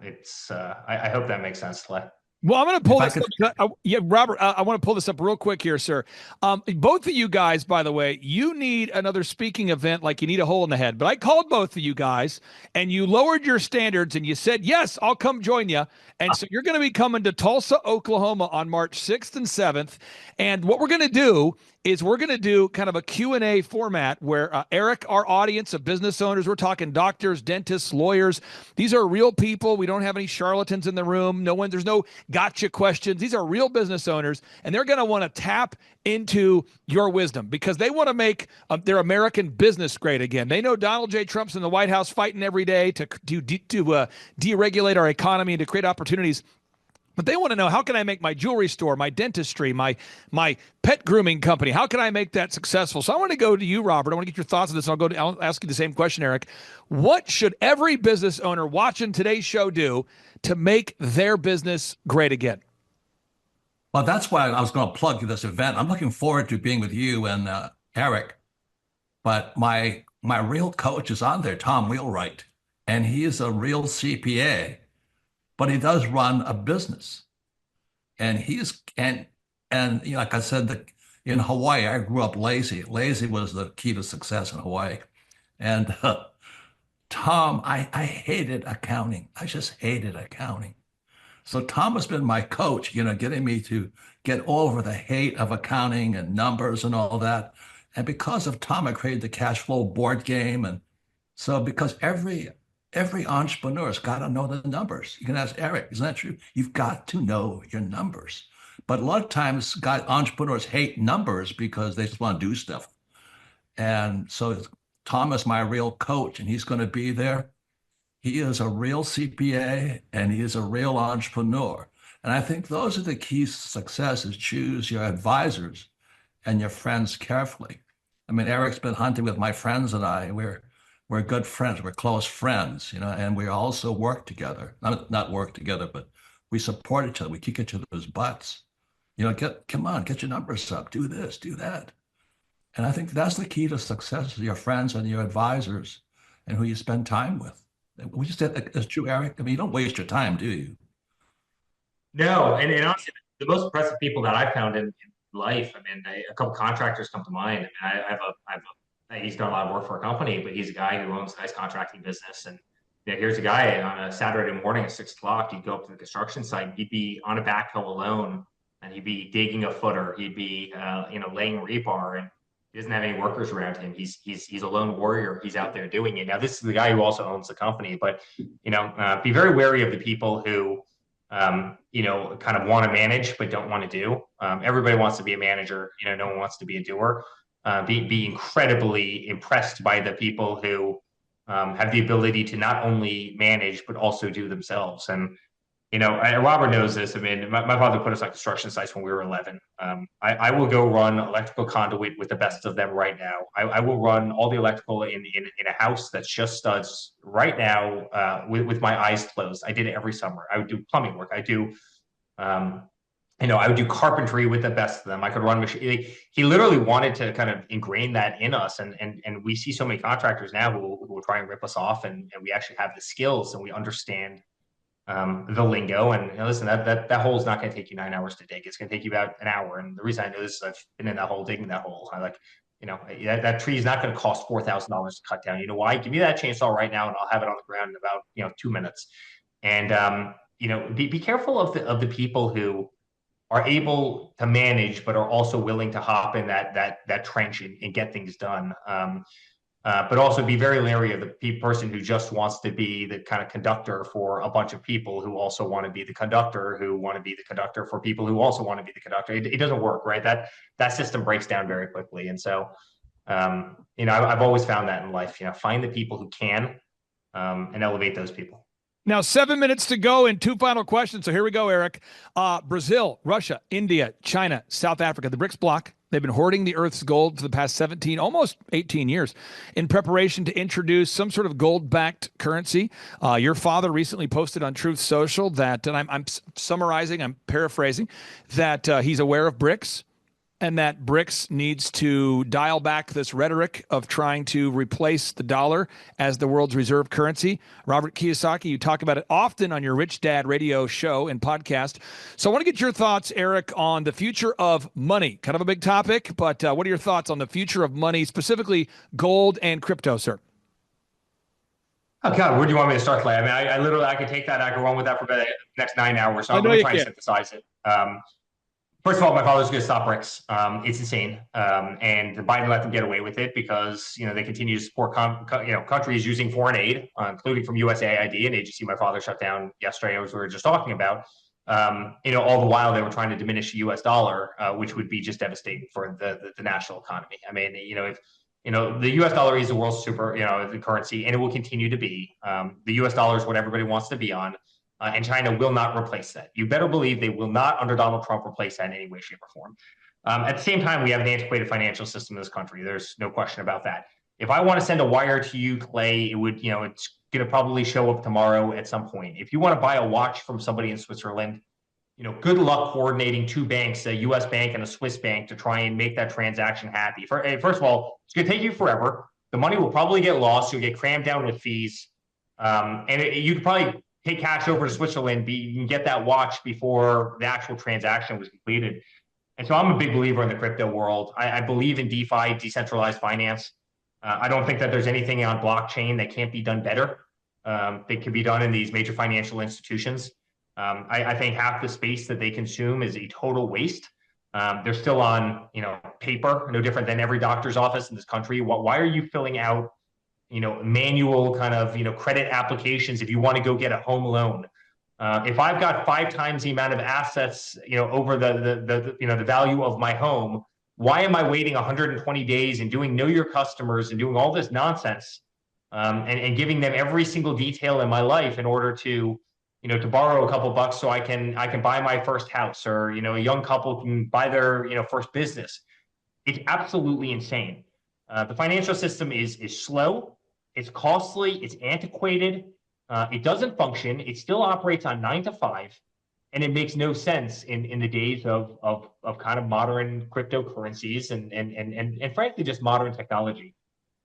Speaker 7: it's I hope that makes sense, Clay.
Speaker 6: Well, I'm going to pull
Speaker 8: If I
Speaker 6: this up. Yeah, Robert, I want to pull this up real quick here, sir. Both of you guys, by the way, you need another speaking event like you need a hole in the head. But I called both of you guys, and you lowered your standards, and you said, yes, I'll come join you. And so you're going to be coming to Tulsa, Oklahoma on March 6th and 7th. And what we're going to do is we're going to do kind of a Q&A format where Eric, our audience of business owners, we're talking doctors, dentists, lawyers. These are real people. We don't have any charlatans in the room. There's no gotcha questions. These are real business owners, and they're going to want to tap into your wisdom because they want to make their American business great again. They know Donald J. Trump's in the White House fighting every day to deregulate our economy and to create opportunities. But they want to know, how can I make my jewelry store, my dentistry, my pet grooming company, how can I make that successful? So I want to go to you, Robert. I want to get your thoughts on this, and I'll ask you the same question, Eric. What should every business owner watching today's show do to make their business great again?
Speaker 8: Well, that's why I was going to plug this event. I'm looking forward to being with you and Eric. But my real coach is on there, Tom Wheelwright, and he is a real CPA. But he does run a business, and like I said, in Hawaii, I grew up lazy. Lazy was the key to success in Hawaii. And Tom, I hated accounting. I just hated accounting. So Tom has been my coach, getting me to get over the hate of accounting and numbers and all that. And because of Tom, I created the cash flow board game. And so because every entrepreneur's got to know the numbers. You can ask Eric, isn't that true? You've got to know your numbers. But a lot of times entrepreneurs hate numbers because they just want to do stuff. And so Tom is my real coach, and he's going to be there. He is a real CPA, and he is a real entrepreneur. And I think those are the keys to success, is choose your advisors and your friends carefully. I mean, Eric's been hunting with my friends and I. We're good friends. We're close friends, and we also work together. Not work together, but we support each other. We kick each other's butts. Come on, get your numbers up. Do this, do that. And I think that's the key to success: your friends and your advisors, and who you spend time with. We just said that's true, Eric. I mean, you don't waste your time, do you?
Speaker 7: No, and honestly, the most impressive people that I've found in life. I mean, a couple contractors come to mind. I mean, I have a he's done a lot of work for a company, but he's a guy who owns a nice contracting business. And here's a guy on a Saturday morning at 6 o'clock. He'd go up to the construction site. He'd be on a backhoe alone, and he'd be digging a footer. He'd be, laying rebar, and he doesn't have any workers around him. He's a lone warrior. He's out there doing it. Now, this is the guy who also owns the company. But be very wary of the people who, kind of want to manage but don't want to do. Everybody wants to be a manager. No one wants to be a doer. Be incredibly impressed by the people who have the ability to not only manage but also do themselves. And Robert knows this. I mean, my father put us on construction sites when we were 11. I will go run electrical conduit with the best of them right now. I will run all the electrical in a house that's just studs right now with my eyes closed. I did it every summer. I would do plumbing work. I would do carpentry with the best of them. I could run machine. He literally wanted to kind of ingrain that in us. And we see so many contractors now who will try and rip us off, and we actually have the skills and we understand the lingo. And listen, that hole is not going to take you 9 hours to dig. It's going to take you about an hour. And the reason I know this is I've been in that hole, digging that hole. I that tree is not going to cost $4,000 to cut down. You know why? Give me that chainsaw right now, and I'll have it on the ground in about 2 minutes. And be careful of the people who are able to manage, but are also willing to hop in that trench and get things done. But also be very leery of the person who just wants to be the kind of conductor for a bunch of people who also want to be the conductor, who want to be the conductor for people who also want to be the conductor. It doesn't work, right? That system breaks down very quickly. And so, I've always found that in life, find the people who can and elevate those people.
Speaker 6: Now, 7 minutes to go and 2 final questions. So here we go, Eric. Brazil, Russia, India, China, South Africa, the BRICS bloc. They've been hoarding the Earth's gold for the past 17, almost 18 years in preparation to introduce some sort of gold-backed currency. Your father recently posted on Truth Social that, and I'm summarizing, I'm paraphrasing, that he's aware of BRICS. and that BRICS needs to dial back this rhetoric of trying to replace the dollar as the world's reserve currency. Robert Kiyosaki, you talk about it often on your Rich Dad radio show and podcast. So I want to get your thoughts, Eric, on the future of money. Kind of a big topic, but what are your thoughts on the future of money, specifically gold and crypto, sir?
Speaker 7: Oh God, where do you want me to start, Clay? I mean, I literally, I could take that, I could run with that for the next 9 hours. So I'm going to try and synthesize it. First of all, my father's going to stop BRICS. It's insane. And Biden let them get away with it because, they continue to support, countries using foreign aid, including from USAID, an agency my father shut down yesterday, as we were just talking about. All the while they were trying to diminish the US dollar, which would be just devastating for the national economy. I mean, if the U.S. dollar is the world's the currency, and it will continue to be. The U.S. dollar is what everybody wants to be on, and China will not replace that. You better believe they will not, under Donald Trump, replace that in any way, shape, or form. At the same time, we have an antiquated financial system in this country. There's no question about that. If I want to send a wire to you, Clay, it would, it's going to probably show up tomorrow at some point. If you want to buy a watch from somebody in Switzerland, good luck coordinating two banks, a U.S. bank and a Swiss bank, to try and make that transaction happy. First of all, it's going to take you forever. The money will probably get lost. You'll get crammed down with fees. You could probably take cash over to Switzerland. You can get that watch before the actual transaction was completed. And so I'm a big believer in the crypto world. I believe in DeFi, decentralized finance. I don't think that there's anything on blockchain that can't be done better. It can be done in these major financial institutions. I think half the space that they consume is a total waste. They're still on, paper, no different than every doctor's office in this country. Why are you filling out, manual kind of, credit applications if you want to go get a home loan? If I've got 5 times the amount of assets, over the value of my home, why am I waiting 120 days and doing know your customers and doing all this nonsense, and giving them every single detail in my life in order to borrow a couple bucks so I can buy my first house, or, a young couple can buy their, first business. It's absolutely insane. The financial system is slow, it's costly, it's antiquated, it doesn't function, it still operates on 9 to 5, and it makes no sense in the days of kind of modern cryptocurrencies and frankly, just modern technology.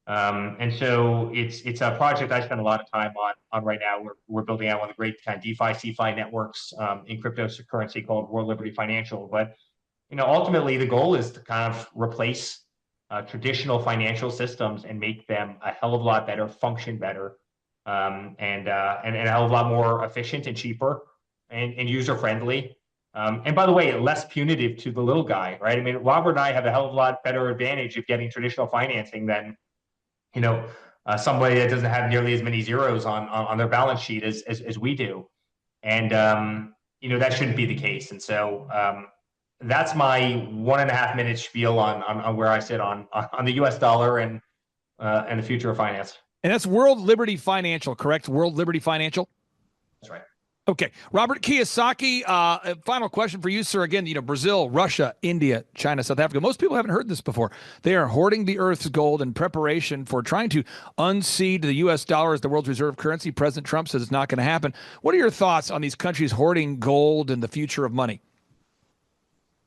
Speaker 7: And so it's a project I spend a lot of time on right now. We're building out one of the great kind of DeFi, CeFi networks in cryptocurrency called World Liberty Financial. But ultimately the goal is to kind of replace traditional financial systems and make them a hell of a lot better, function better, and a hell of a lot more efficient and cheaper and user friendly. And by the way, less punitive to the little guy, right? I mean, Robert and I have a hell of a lot better advantage of getting traditional financing than somebody that doesn't have nearly as many zeros on their balance sheet as we do. And, that shouldn't be the case. And so that's my 1.5 minute spiel on where I sit on the US dollar and the future of finance.
Speaker 6: And that's World Liberty Financial, correct? World Liberty Financial?
Speaker 7: That's right.
Speaker 6: Okay. Robert Kiyosaki, final question for you, sir. Again, Brazil, Russia, India, China, South Africa. Most people haven't heard this before. They are hoarding the earth's gold in preparation for trying to unseat the U.S. dollar as the world's reserve currency. President Trump says it's not going to happen. What are your thoughts on these countries hoarding gold and the future of money?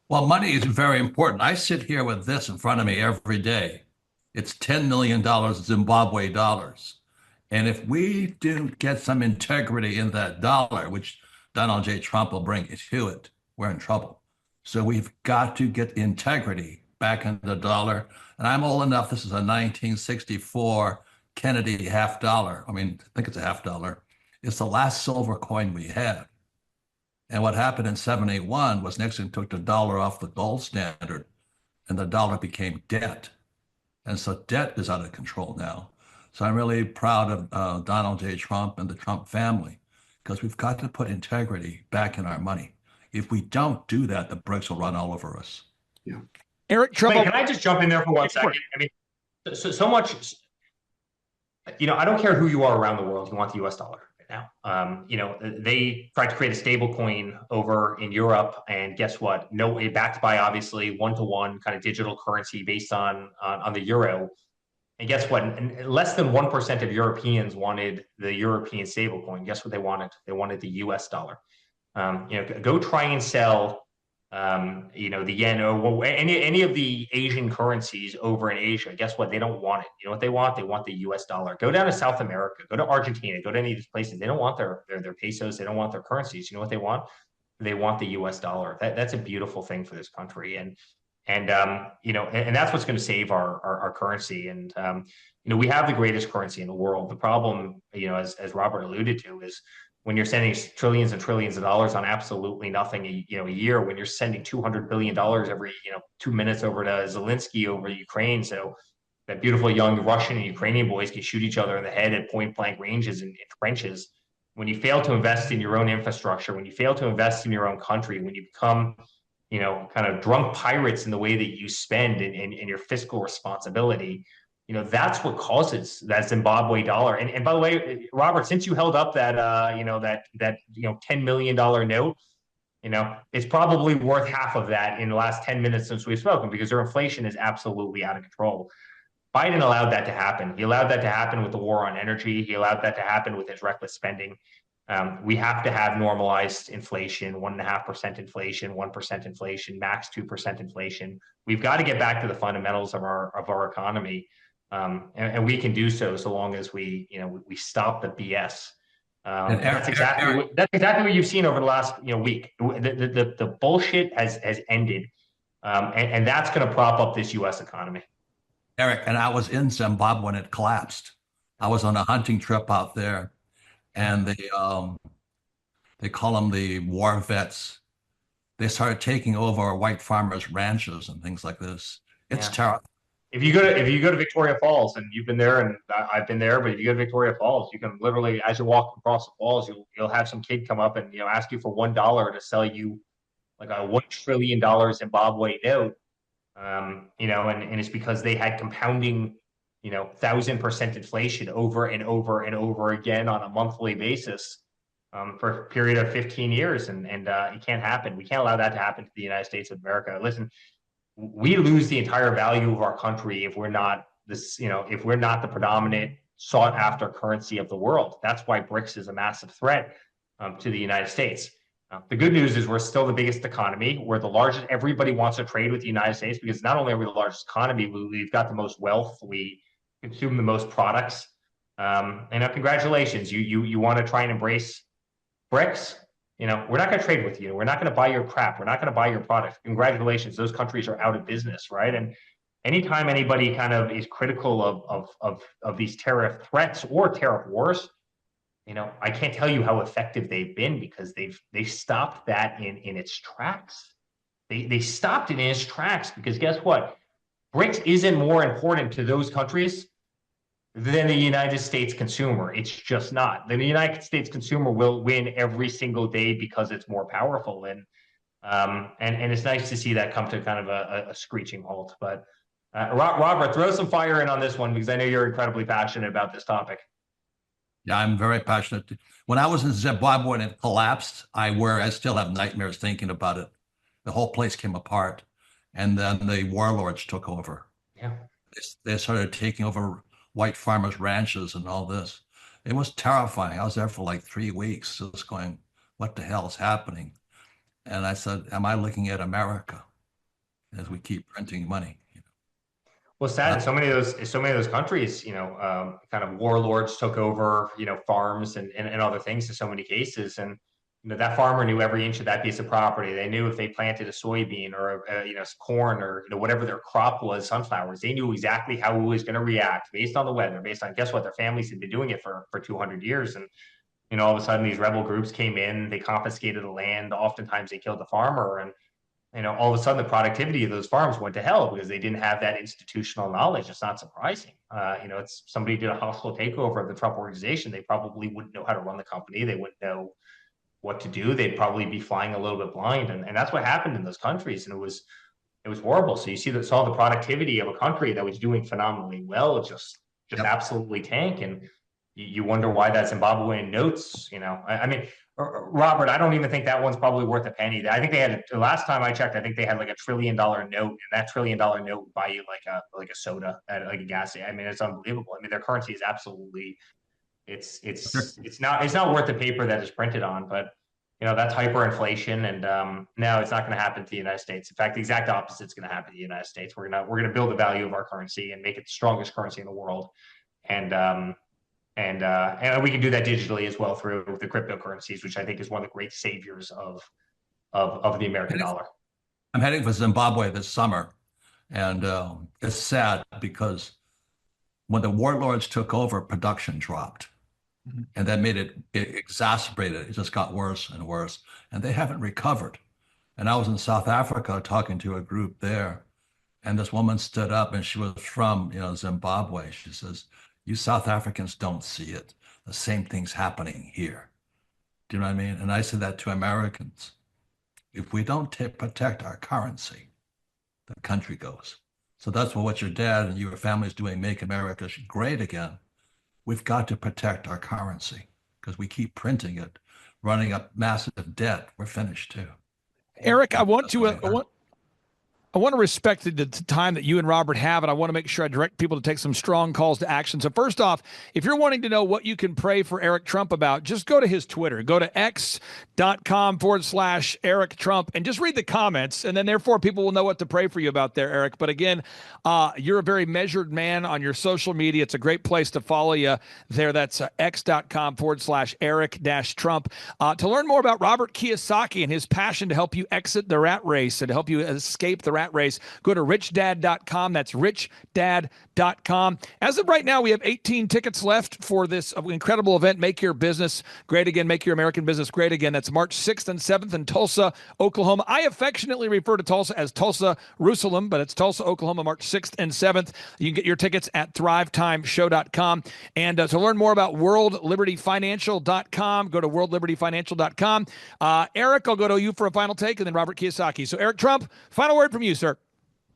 Speaker 8: Well, money is very important. I sit here with this in front of me every day. It's $10 million Zimbabwe dollars. And if we don't get some integrity in that dollar, which Donald J. Trump will bring to it, we're in trouble. So we've got to get integrity back in the dollar. And I'm old enough, this is a 1964 Kennedy half dollar. I think it's a half dollar. It's the last silver coin we had. And what happened in 1971 was Nixon took the dollar off the gold standard and the dollar became debt. And so debt is out of control now. So I'm really proud of Donald J. Trump and the Trump family, because we've got to put integrity back in our money. If we don't do that, the BRICS will run all over us.
Speaker 6: Yeah. Eric Trump.
Speaker 7: Wait, can I just jump in there for 1 second? I mean, so much, I don't care who you are around the world, you want the US dollar right now. They tried to create a stable coin over in Europe, and guess what? Backed by obviously one-to-one kind of digital currency based on the euro. And guess what? Less than 1% of Europeans wanted the European stablecoin. Guess what they wanted? They wanted the US dollar. Go try and sell The yen or any of the Asian currencies over in Asia, guess what? They don't want it. You know what they want? They want the US dollar. Go down to South America, go to Argentina, go to any of these places. They don't want their pesos. They don't want their currencies. You know what they want? They want the US dollar. That's a beautiful thing for this country. And that's what's going to save our currency. We have the greatest currency in the world. The problem, as Robert alluded to, is when you're sending trillions and trillions of dollars on absolutely nothing, a year, when you're sending $200 billion every, 2 minutes over to Zelensky over Ukraine. So that beautiful young Russian and Ukrainian boys can shoot each other in the head at point blank ranges and trenches. When you fail to invest in your own infrastructure, when you fail to invest in your own country, when you become, kind of drunk pirates in the way that you spend in your fiscal responsibility, that's what causes that Zimbabwe dollar. And by the way, Robert, since you held up that $10 million note, it's probably worth half of that in the last 10 minutes since we've spoken, because their inflation is absolutely out of control. Biden allowed that to happen. He allowed that to happen with the war on energy. He allowed that to happen with his reckless spending. We have to have normalized inflation, 1.5% inflation, 1% inflation, max 2% inflation. We've got to get back to the fundamentals of our economy. And we can do so long as we stop the BS. That's exactly what you've seen over the last week. The bullshit has ended, and that's going to prop up this U.S. economy.
Speaker 8: Eric, and I was in Zimbabwe when it collapsed. I was on a hunting trip out there, and they call them the war vets. They started taking over white farmers' ranches and things like this. It's terrible.
Speaker 7: If you go to Victoria Falls, and you've been there, and I've been there, but if you go to Victoria Falls, you can literally, as you walk across the falls, you'll have some kid come up and ask you for $1 to sell you like a $1 trillion Zimbabwe note. And it's because they had compounding, 1,000% inflation over and over and over again on a monthly basis for a period of 15 years. And it can't happen. We can't allow that to happen to the United States of America. Listen, we lose the entire value of our country if we're not if we're not the predominant sought after currency of the world. That's why BRICS is a massive threat to the United States. The good news is we're still the biggest economy. We're the largest. Everybody wants to trade with the United States because not only are we the largest economy, we've got the most wealth. We consume the most products. Congratulations. You want to try and embrace BRICS? We're not going to trade with you. We're not going to buy your crap. We're not going to buy your product. Congratulations. Those countries are out of business, right? And anytime anybody kind of is critical of these tariff threats or tariff wars, I can't tell you how effective they've been, because they stopped that in its tracks. They stopped it in its tracks because guess what? BRICS isn't more important to those countries than the United States consumer. It's just not. The United States consumer will win every single day because it's more powerful. And it's nice to see that come to kind of a screeching halt. But Robert, throw some fire in on this one, because I know you're incredibly passionate about this topic.
Speaker 8: Yeah, I'm very passionate. When I was in Zimbabwe and it collapsed, I still have nightmares thinking about it. The whole place came apart, and then the warlords took over.
Speaker 7: Yeah,
Speaker 8: they started taking over white farmers' ranches and all this. It was terrifying. I was there for like 3 weeks, just going, "What the hell is happening?" And I said, "Am I looking at America as we keep printing money?"
Speaker 7: Well, sad. So many of those countries, kind of warlords took over, farms and other things in so many cases. And, that farmer knew every inch of that piece of property. They knew if they planted a soybean or, corn or, whatever their crop was, sunflowers, they knew exactly how it was going to react based on the weather, based on, guess what? Their families had been doing it for 200 years. And, all of a sudden these rebel groups came in, they confiscated the land. Oftentimes they killed the farmer, and, all of a sudden the productivity of those farms went to hell because they didn't have that institutional knowledge. It's not surprising. It's somebody did a hostile takeover of the Trump organization. They probably wouldn't know how to run the company. They wouldn't know what to do. They'd probably be flying a little bit blind. And that's what happened in those countries. And it was horrible. So you saw the productivity of a country that was doing phenomenally well, just absolutely tank. And you wonder why that Zimbabwean notes, Robert, I don't even think that one's probably worth a penny. I think they had, the last time I checked, I think they had like $1 trillion note, and that $1 trillion note would buy you like a soda at like a gas station. It's unbelievable. Their currency is absolutely, it's not worth the paper that it's printed on. But that's hyperinflation, and no, it's not going to happen to the United States. In fact, the exact opposite is going to happen to the United States. We're gonna build the value of our currency and make it the strongest currency in the world, and we can do that digitally as well through the cryptocurrencies, which I think is one of the great saviors of the American dollar.
Speaker 8: I'm heading for Zimbabwe this summer, and it's sad because when the warlords took over, production dropped. And that made it exacerbated. It just got worse and worse. And they haven't recovered. And I was in South Africa talking to a group there. And this woman stood up, and she was from, Zimbabwe. She says, "You South Africans don't see it. The same thing's happening here." Do you know what I mean? And I said that to Americans. If we don't protect our currency, the country goes. So that's what your dad and your family is doing, Make America Great Again. We've got to protect our currency because we keep printing it, running up massive debt. We're finished too.
Speaker 6: Eric, I want to respect the time that you and Robert have, and I want to make sure I direct people to take some strong calls to action. So first off, if you're wanting to know what you can pray for Eric Trump about, just go to his Twitter. Go to x.com/Eric Trump and just read the comments, and then therefore people will know what to pray for you about there, Eric. But again, you're a very measured man on your social media. It's a great place to follow you there. That's x.com/Eric-Trump. To learn more about Robert Kiyosaki and his passion to help you exit the rat race and to help you escape the rat race, go to richdad.com. That's richdad.com. As of right now, we have 18 tickets left for this incredible event, Make Your Business Great Again, Make Your American Business Great Again. That's March 6th and 7th in Tulsa, Oklahoma. I affectionately refer to Tulsa as Tulsa, Jerusalem, but it's Tulsa, Oklahoma, March 6th and 7th. You can get your tickets at thrivetimeshow.com. And to learn more about worldlibertyfinancial.com, go to worldlibertyfinancial.com. Eric, I'll go to you for a final take, and then Robert Kiyosaki. So Eric Trump, final word from you, sir.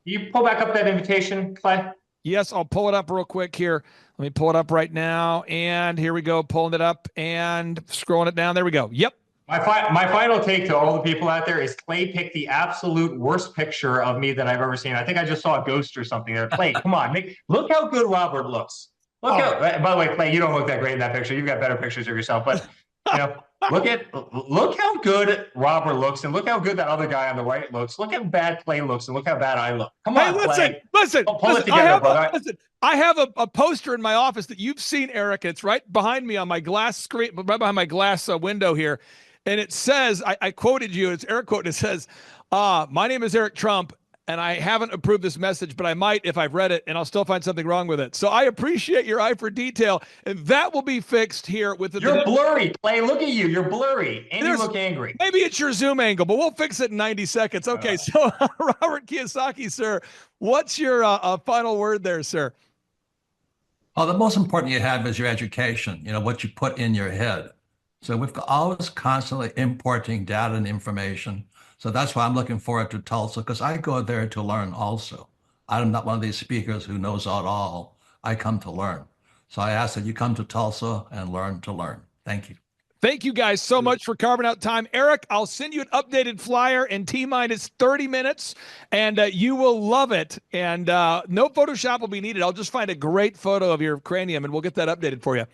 Speaker 7: You pull back up that invitation, Clay?
Speaker 6: Yes, I'll pull it up real quick here. Let me pull it up right now. And here we go, pulling it up and scrolling it down. There we go. Yep.
Speaker 7: My final take to all the people out there is Clay picked the absolute worst picture of me that I've ever seen. I think I just saw a ghost or something there. Clay, come on. Look how good Robert looks. By the way, Clay, you don't look that great in that picture. You've got better pictures of yourself. But, look how good Robert looks, and look how good that other guy on the right looks. Look how bad Clay looks, and look how bad I look. Come on, Clay.
Speaker 6: Listen.
Speaker 7: Pull it together, brother.
Speaker 6: I have a poster in my office that you've seen, Eric. It's right behind me on my glass screen, right behind my glass window here. And it says, I quoted you, it's Eric quote, and it says, "My name is Eric Trump, and I haven't approved this message, but I might if I've read it, and I'll still find something wrong with it." So I appreciate your eye for detail, and that will be fixed here with the—
Speaker 7: You're blurry, Clay. Look at you. You're blurry, and you look angry.
Speaker 6: Maybe it's your Zoom angle, but we'll fix it in 90 seconds. Okay, so Robert Kiyosaki, sir, what's your final word there, sir?
Speaker 8: Oh, the most important you have is your education, what you put in your head. So we've always constantly importing data and information. So that's why I'm looking forward to Tulsa, because I go there to learn also. I'm not one of these speakers who knows it all. I come to learn. So I ask that you come to Tulsa and learn to learn. Thank you.
Speaker 6: Thank you guys so much for carving out time. Eric, I'll send you an updated flyer in T-minus 30 minutes, and you will love it. And no Photoshop will be needed. I'll just find a great photo of your cranium, and we'll get that updated for you.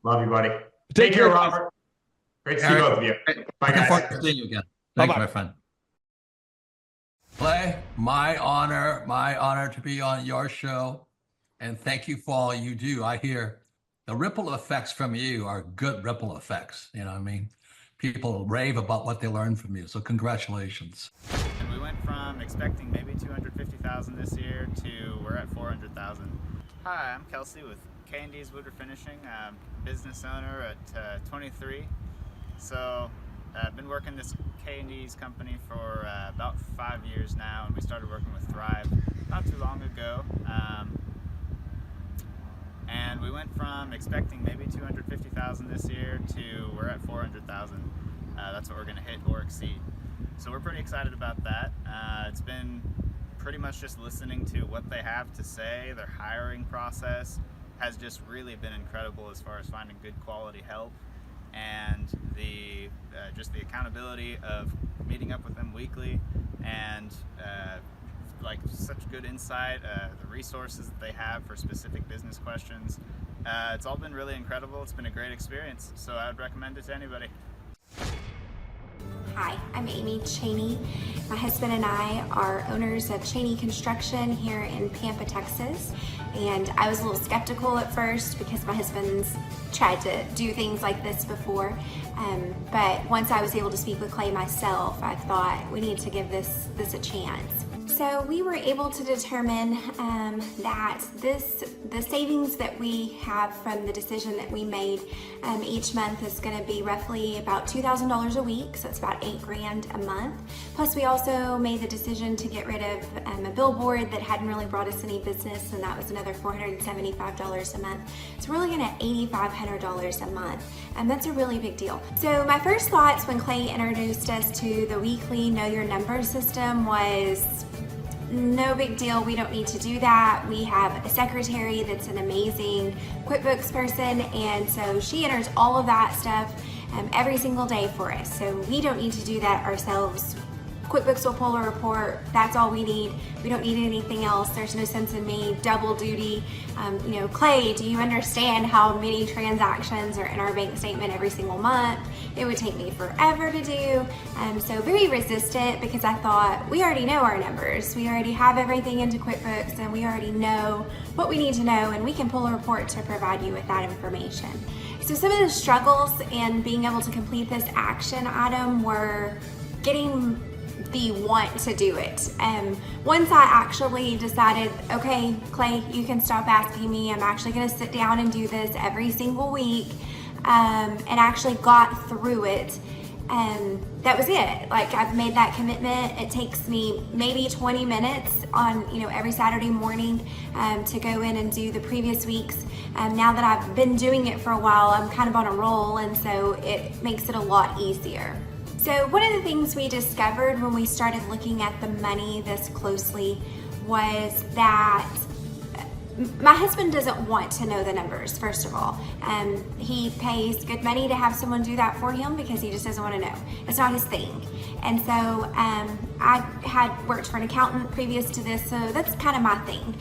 Speaker 7: Love you, buddy.
Speaker 6: Take care,
Speaker 7: Robert. Great to see both of you. Bye, guys.
Speaker 8: Looking forward to seeing you again. Thank you, my friend. Clay, my honor to be on your show. And thank you for all you do. I hear the ripple effects from you are good ripple effects. You know what I mean? People rave about what they learned from you. So congratulations.
Speaker 9: And we went from expecting maybe 250,000 this year to we're at 400,000. Hi, I'm Kelsey with K&D's Woodward Finishing, business owner at 23. So I've been working this K&D's company for about 5 years now, and we started working with Thrive not too long ago. And we went from expecting maybe 250,000 this year to we're at 400,000. That's what we're going to hit or exceed. So we're pretty excited about that. It's been pretty much just listening to what they have to say. Their hiring process has just really been incredible as far as finding good quality help, and the just the accountability of meeting up with them weekly, and like such good insight, the resources that they have for specific business questions. It's all been really incredible. It's been a great experience, so I would recommend it to anybody.
Speaker 10: Hi, I'm Amy Cheney. My husband and I are owners of Cheney Construction here in Pampa, Texas. And I was a little skeptical at first because my husband's tried to do things like this before. But once I was able to speak with Clay myself, I thought we need to give this a chance. So we were able to determine that the savings that we have from the decision that we made each month is going to be roughly about $2,000 a week, so it's about $8,000 a month. Plus we also made the decision to get rid of a billboard that hadn't really brought us any business, and that was another $475 a month. So we're looking at $8,500 a month, and that's a really big deal. So my first thoughts when Clay introduced us to the weekly Know Your Numbers system was, no big deal, we don't need to do that. We have a secretary that's an amazing QuickBooks person, and so she enters all of that stuff every single day for us. So we don't need to do that ourselves. QuickBooks will pull a report, that's all we need. We don't need anything else. There's no sense in me double duty. Clay, do you understand how many transactions are in our bank statement every single month? It would take me forever to do. So very resistant, because I thought, we already know our numbers. We already have everything into QuickBooks, and we already know what we need to know, and we can pull a report to provide you with that information. So some of the struggles in being able to complete this action item were getting the want to do it. Once I actually decided, okay, Clay, you can stop asking me. I'm actually going to sit down and do this every single week, and actually got through it. That was it. Like, I've made that commitment. It takes me maybe 20 minutes on, every Saturday morning to go in and do the previous weeks. Now that I've been doing it for a while, I'm kind of on a roll, and so it makes it a lot easier. So one of the things we discovered when we started looking at the money this closely was that my husband doesn't want to know the numbers, first of all. He pays good money to have someone do that for him because he just doesn't want to know. It's not his thing. And so I had worked for an accountant previous to this, so that's kind of my thing.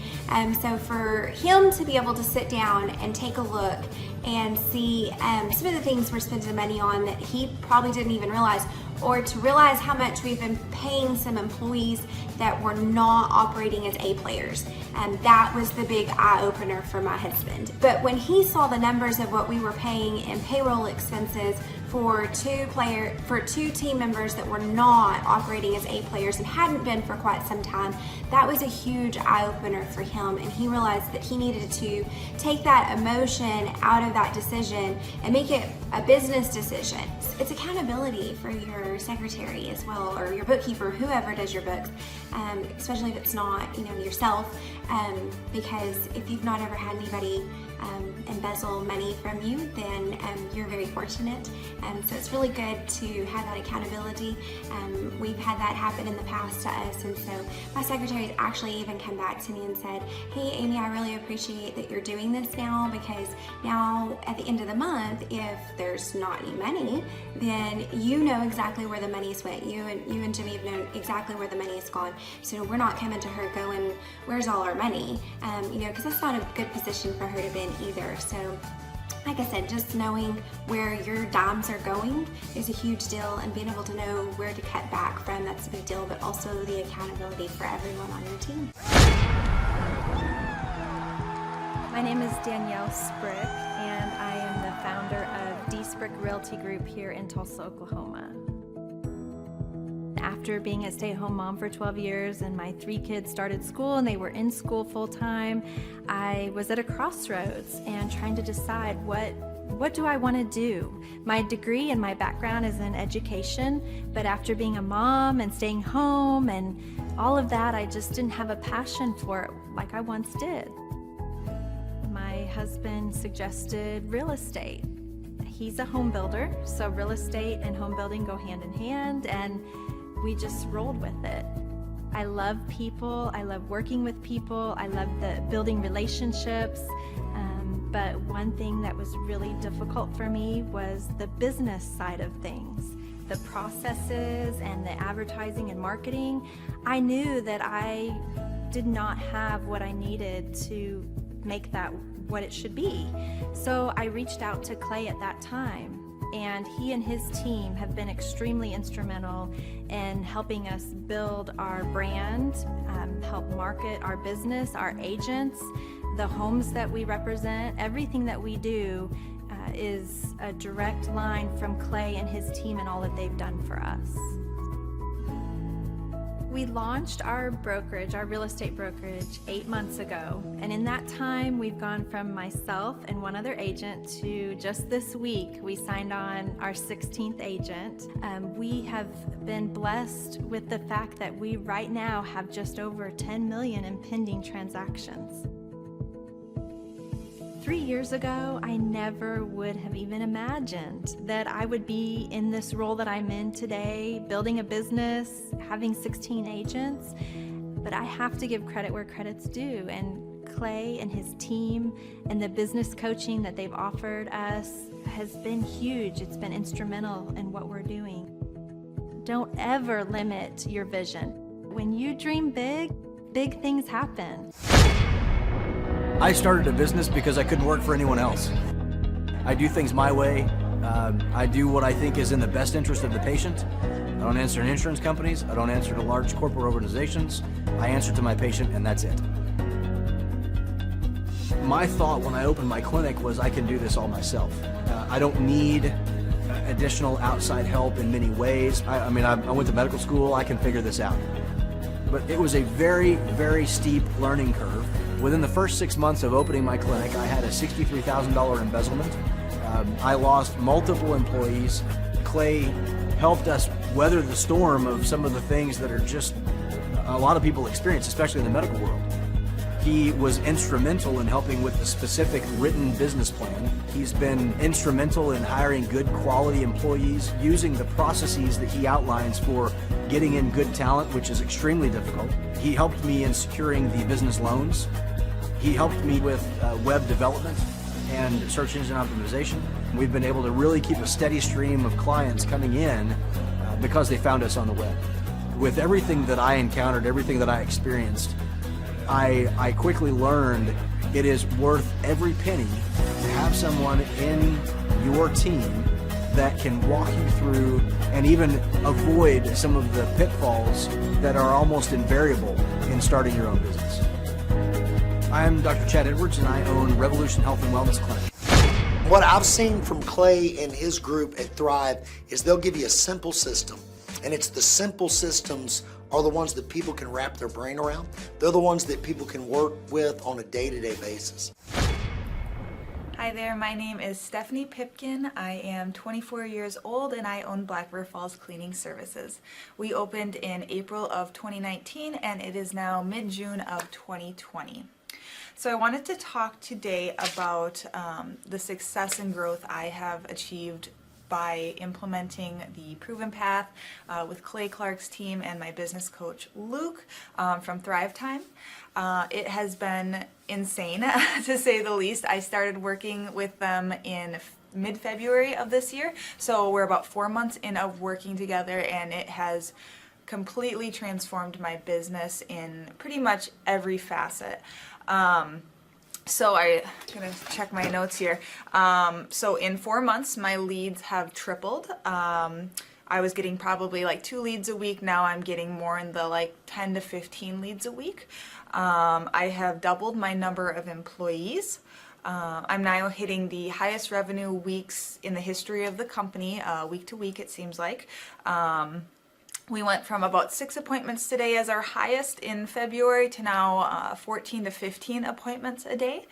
Speaker 10: So for him to be able to sit down and take a look and see some of the things we're spending money on that he probably didn't even realize, or to realize how much we've been paying some employees that were not operating as A players. That was the big eye-opener for my husband. But when he saw the numbers of what we were paying in payroll expenses for two team members that were not operating as A players and hadn't been for quite some time, that was a huge eye-opener for him, and he realized that he needed to take that emotion out of that decision and make it a business decision. It's accountability for your secretary as well, or your bookkeeper, whoever does your books, especially if it's not yourself, because if you've not ever had anybody embezzle money from you, then you're very fortunate. So it's really good to have that accountability. We've had that happen in the past to us, and so my secretary's actually even come back to me and said, hey Amy, I really appreciate that you're doing this now, because now at the end of the month, if there's not any money, then you know exactly where the money's went. You and Jimmy have known exactly where the money's gone. So we're not coming to her going, where's all our money? Because that's not a good position for her to be in either. So like I said, just knowing where your dimes are going is a huge deal, and being able to know where to cut back from, that's a big deal, but also the accountability for everyone on your team.
Speaker 11: My name is Danielle Sprick, and I am the founder of D Sprick Realty Group here in Tulsa, Oklahoma. After being a stay-at-home mom for 12 years and my 3 kids started school and they were in school full-time, I was at a crossroads and trying to decide what do I want to do? My degree and my background is in education, but after being a mom and staying home and all of that, I just didn't have a passion for it like I once did. My husband suggested real estate. He's a home builder, so real estate and home building go hand in hand, and we just rolled with it. I love people, I love working with people, I love the building relationships, but one thing that was really difficult for me was the business side of things. The processes and the advertising and marketing. I knew that I did not have what I needed to make that what it should be. So I reached out to Clay at that time. and he and his team have been extremely instrumental in helping us build our brand, help market our business, our agents, the homes that we represent. Everything that we do is a direct line from Clay and his team and all that they've done for us. We launched our brokerage, our real estate brokerage, 8 months ago. And in that time, we've gone from myself and one other agent to just this week, we signed on our 16th agent. We have been blessed with the fact that we right now have just over 10 million in pending transactions. 3 years ago, I never would have even imagined that I would be in this role that I'm in today, building a business, having 16 agents. But I have to give credit where credit's due. And Clay and his team and the business coaching that they've offered us has been huge. It's been instrumental in what we're doing. Don't ever limit your vision. When you dream big, big things happen.
Speaker 12: I started a business because I couldn't work for anyone else. I do things my way. I do what I think is in the best interest of the patient. I don't answer to insurance companies. I don't answer to large corporate organizations. I answer to my patient, and that's it. My thought when I opened my clinic was I can do this all myself. I don't need additional outside help in many ways. I went to medical school. I can figure this out. But it was a very, very steep learning curve. Within the first 6 months of opening my clinic, I had a $63,000 embezzlement. I lost multiple employees. Clay helped us weather the storm of some of the things that are just a lot of people experience, especially in the medical world. He was instrumental in helping with the specific written business plan. He's been instrumental in hiring good quality employees, using the processes that he outlines for getting in good talent, which is extremely difficult. He helped me in securing the business loans. He helped me with web development and search engine optimization. We've been able to really keep a steady stream of clients coming in because they found us on the web. With everything that I encountered, everything that I experienced, I quickly learned it is worth every penny to have someone in your team that can walk you through and even avoid some of the pitfalls that are almost invariable in starting your own business. I'm Dr. Chad Edwards, and I own Revolution Health and Wellness Clinic.
Speaker 13: What I've seen from Clay and his group at Thrive is they'll give you a simple system, and it's the simple systems are the ones that people can wrap their brain around. They're the ones that people can work with on a day-to-day basis.
Speaker 14: Hi there, my name is Stephanie Pipkin. I am 24 years old and I own Black River Falls Cleaning Services. We opened in April of 2019 and it is now mid-June of 2020. So I wanted to talk today about the success and growth I have achieved by implementing the Proven Path with Clay Clark's team and my business coach Luke from Thrivetime. It has been insane to say the least. I started working with them in mid-February of this year, so we're about 4 months in of working together, and it has completely transformed my business in pretty much every facet. So I'm gonna check my notes here. So in 4 months, my leads have tripled. I was getting probably like 2 leads a week. Now I'm getting more in the like 10 to 15 leads a week. I have doubled my number of employees. I'm now hitting the highest revenue weeks in the history of the company, week to week it seems like. We went from about 6 appointments today as our highest in February to now 14 to 15 appointments a day.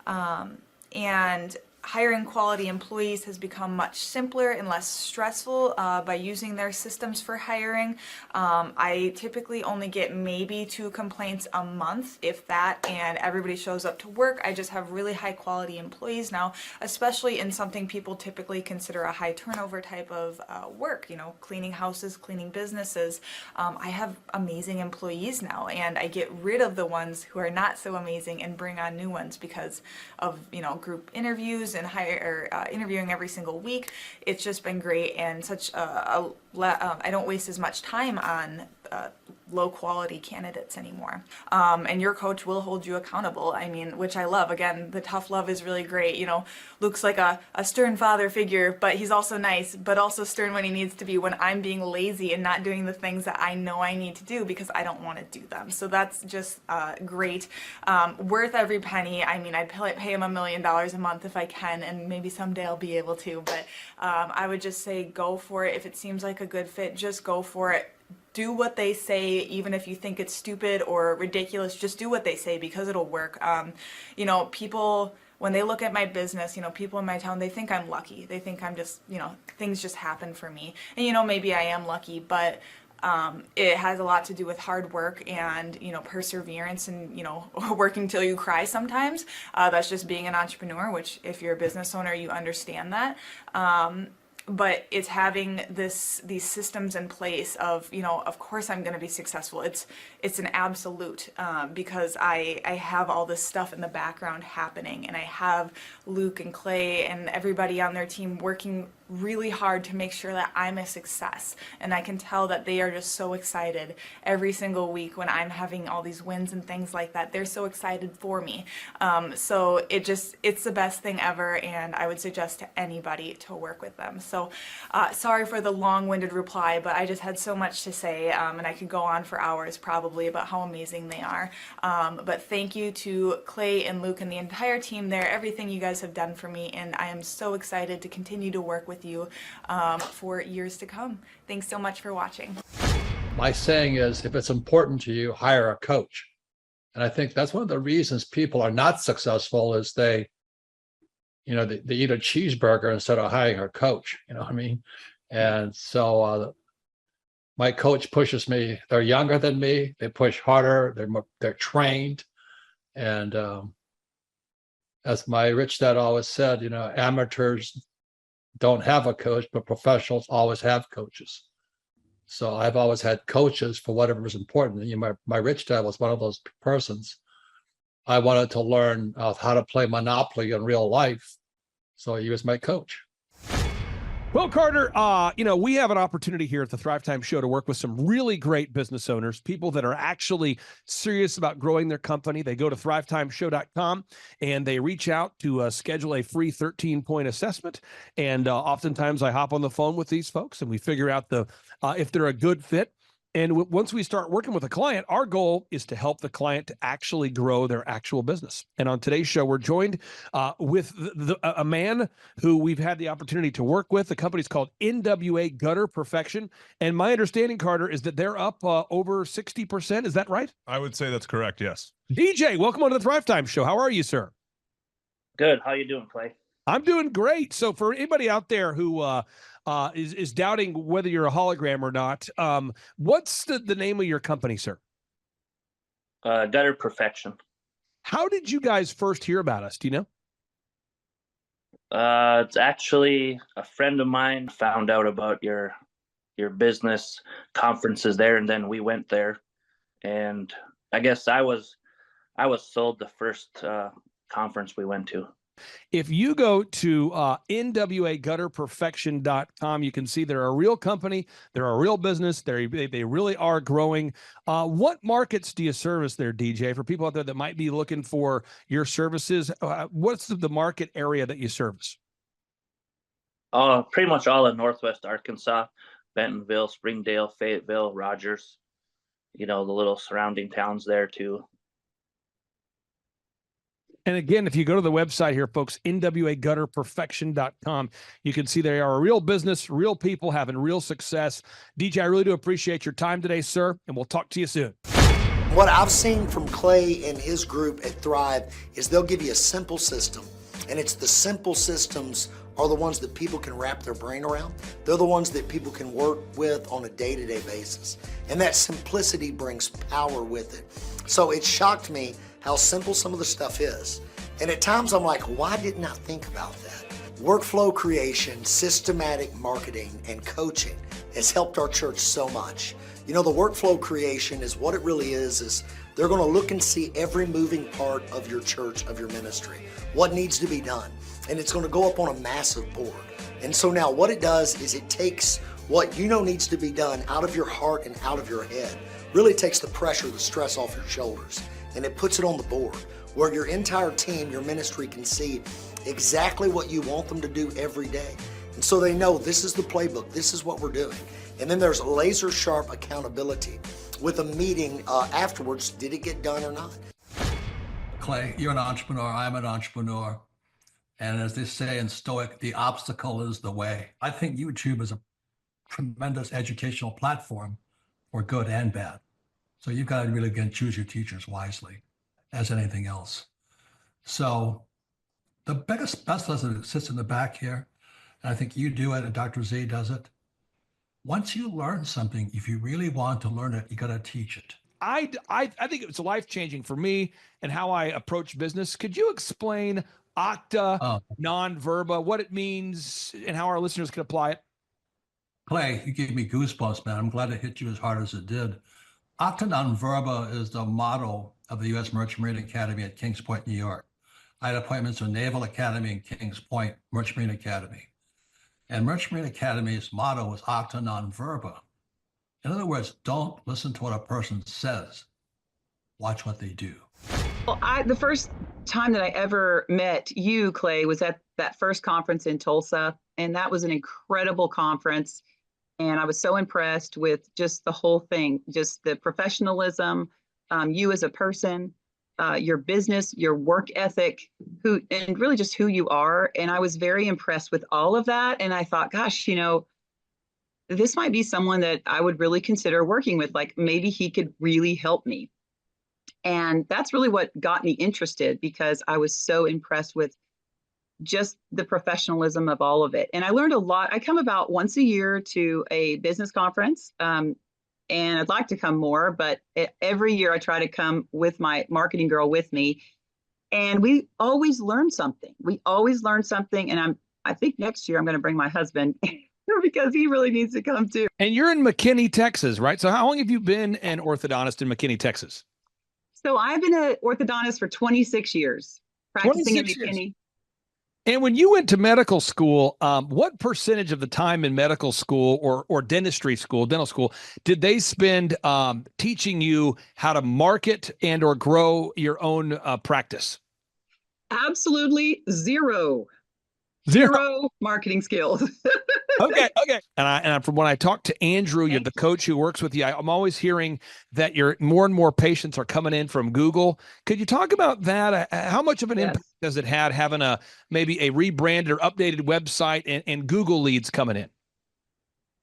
Speaker 14: And hiring quality employees has become much simpler and less stressful by using their systems for hiring. I typically only get maybe 2 complaints a month, if that, and everybody shows up to work. I just have really high quality employees now, especially in something people typically consider a high turnover type of work, you know, cleaning houses, cleaning businesses. I have amazing employees now, and I get rid of the ones who are not so amazing and bring on new ones because of, you know, group interviews and interviewing every single week. It's just been great and such a I don't waste as much time on low quality candidates anymore. And your coach will hold you accountable. I mean, which I love. Again, the tough love is really great. You know, Luke's like a stern father figure, but he's also nice, but also stern when he needs to be, when I'm being lazy and not doing the things that I know I need to do because I don't want to do them. So that's just great. Worth every penny. I mean, I'd pay him $1 million a month if I can, and maybe someday I'll be able to, but I would just say go for it. If it seems like a good fit, just go for it. Do what they say, even if you think it's stupid or ridiculous, just do what they say because it'll work. You know, people, when they look at my business, you know, people in my town, they think I'm lucky. They think I'm just, you know, things just happen for me. And, you know, maybe I am lucky, but it has a lot to do with hard work and, you know, perseverance and, you know, working till you cry sometimes. That's just being an entrepreneur, which if you're a business owner, you understand that. But it's having these systems in place of, you know, of course I'm going to be successful. It's an absolute because I have all this stuff in the background happening, and I have Luke and Clay and everybody on their team working really hard to make sure that I'm a success. And I can tell that they are just so excited every single week when I'm having all these wins and things like that. They're so excited for me. So it's the best thing ever, and I would suggest to anybody to work with them. So sorry for the long-winded reply, but I just had so much to say, and I could go on for hours probably about how amazing they are. But thank you to Clay and Luke and the entire team there, everything you guys have done for me, and I am so excited to continue to work with you for years to come. Thanks so much for watching.
Speaker 1: My saying is, if it's important to you, hire a coach. And I think that's one of the reasons people are not successful is they eat a cheeseburger instead of hiring a coach, you know what I mean? And so my coach pushes me. They're younger than me. They push harder. They're trained. And as my rich dad always said, you know, amateurs don't have a coach, but professionals always have coaches. So I've always had coaches for whatever was important. And, you know, my rich dad was one of those persons. I wanted to learn how to play Monopoly in real life. So he was my coach.
Speaker 6: Well, Carter, you know, we have an opportunity here at the Thrivetime Show to work with some really great business owners, people that are actually serious about growing their company. They go to thrivetimeshow.com and they reach out to schedule a free 13-point assessment. And oftentimes I hop on the phone with these folks and we figure out if they're a good fit. And once we start working with a client, our goal is to help the client to actually grow their actual business. And on today's show, we're joined with a man who we've had the opportunity to work with. The company's called NWA Gutter Perfection. And my understanding, Carter, is that they're up over 60%. Is that right? I would say that's correct, yes. DJ, welcome on to the Thrivetime Show. How are you, sir?
Speaker 15: Good. How you doing, Clay?
Speaker 6: I'm doing great. So for anybody out there who is doubting whether you're a hologram or not, what's the name of your company, sir?
Speaker 15: Gutter Perfection.
Speaker 6: How did you guys first hear about us? Do you know?
Speaker 15: It's actually a friend of mine found out about your business conferences there, and then we went there. And I guess I was sold the first conference we went to.
Speaker 6: If you go to nwagutterperfection.com, you can see they're a real company. They're a real business. They really are growing. What markets do you service there, DJ? For people out there that might be looking for your services, what's the market area that you service?
Speaker 15: Pretty much all of Northwest Arkansas, Bentonville, Springdale, Fayetteville, Rogers, you know, the little surrounding towns there too.
Speaker 6: And again, if you go to the website here, folks, nwagutterperfection.com, you can see they are a real business, real people having real success. DJ, I really do appreciate your time today, sir, and we'll talk to you soon.
Speaker 13: What I've seen from Clay and his group at Thrive is they'll give you a simple system, and it's the simple systems are the ones that people can wrap their brain around. They're the ones that people can work with on a day-to-day basis. And that simplicity brings power with it. So it shocked me how simple some of the stuff is. And at times I'm like, why didn't I think about that? Workflow creation, systematic marketing, and coaching has helped our church so much. You know, the workflow creation is what it really is they're gonna look and see every moving part of your church, of your ministry, what needs to be done. And it's gonna go up on a massive board. And so now what it does is it takes what you know needs to be done out of your heart and out of your head really takes the pressure, the stress off your shoulders, and it puts it on the board where your entire team, your ministry can see exactly what you want them to do every day. And so they know this is the playbook, this is what we're doing. And then there's laser sharp accountability with a meeting afterwards. Did it get done or not?
Speaker 8: Clay, you're an entrepreneur, I'm an entrepreneur. And as they say in Stoic, the obstacle is the way. I think YouTube is a tremendous educational platform for good and bad. So you've got to really again choose your teachers wisely, as anything else. So the best lesson sits in the back here, and I think you do it and Dr. Z does it. Once you learn something, if you really want to learn it, you got to teach it.
Speaker 6: I think it was life-changing for me and how I approach business. Could you explain Octa non-verba, what it means and how our listeners can apply it?
Speaker 8: Clay, you gave me goosebumps, man. I'm glad it hit you as hard as it did. Octa non-verba is the motto of the U.S. Merchant Marine Academy at Kings Point, New York. I had appointments to Naval Academy and Kings Point Merchant Marine Academy. And Merchant Marine Academy's motto was Octa non-verba. In other words, don't listen to what a person says. Watch what they do.
Speaker 16: Well, the first time that I ever met you, Clay, was at that first conference in Tulsa. And that was an incredible conference. And I was so impressed with just the whole thing, just the professionalism, you as a person, your business, your work ethic, and really just who you are. And I was very impressed with all of that. And I thought, gosh, this might be someone that I would really consider working with. Like maybe he could really help me. And that's really what got me interested, because I was so impressed with just the professionalism of all of it. And I learned a lot. I come about once a year to a business conference, and I'd like to come more, but every year I try to come with my marketing girl with me. And we always learn something. And I think next year I'm going to bring my husband because he really needs to come too.
Speaker 6: And you're in McKinney, Texas, right? So how long have you been an orthodontist in McKinney, Texas?
Speaker 16: So I've been an orthodontist for 26 years, practicing in McKinney.
Speaker 6: And when you went to medical school, what percentage of the time in medical school or dental school, did they spend teaching you how to market and or grow your own practice?
Speaker 16: Absolutely zero marketing skills.
Speaker 6: Okay. And from when I talked to Andrew, you're the coach who works with you, I'm always hearing that more and more patients are coming in from Google. Could you talk about that? How much of an impact does it have having maybe a rebranded or updated website and Google leads coming in?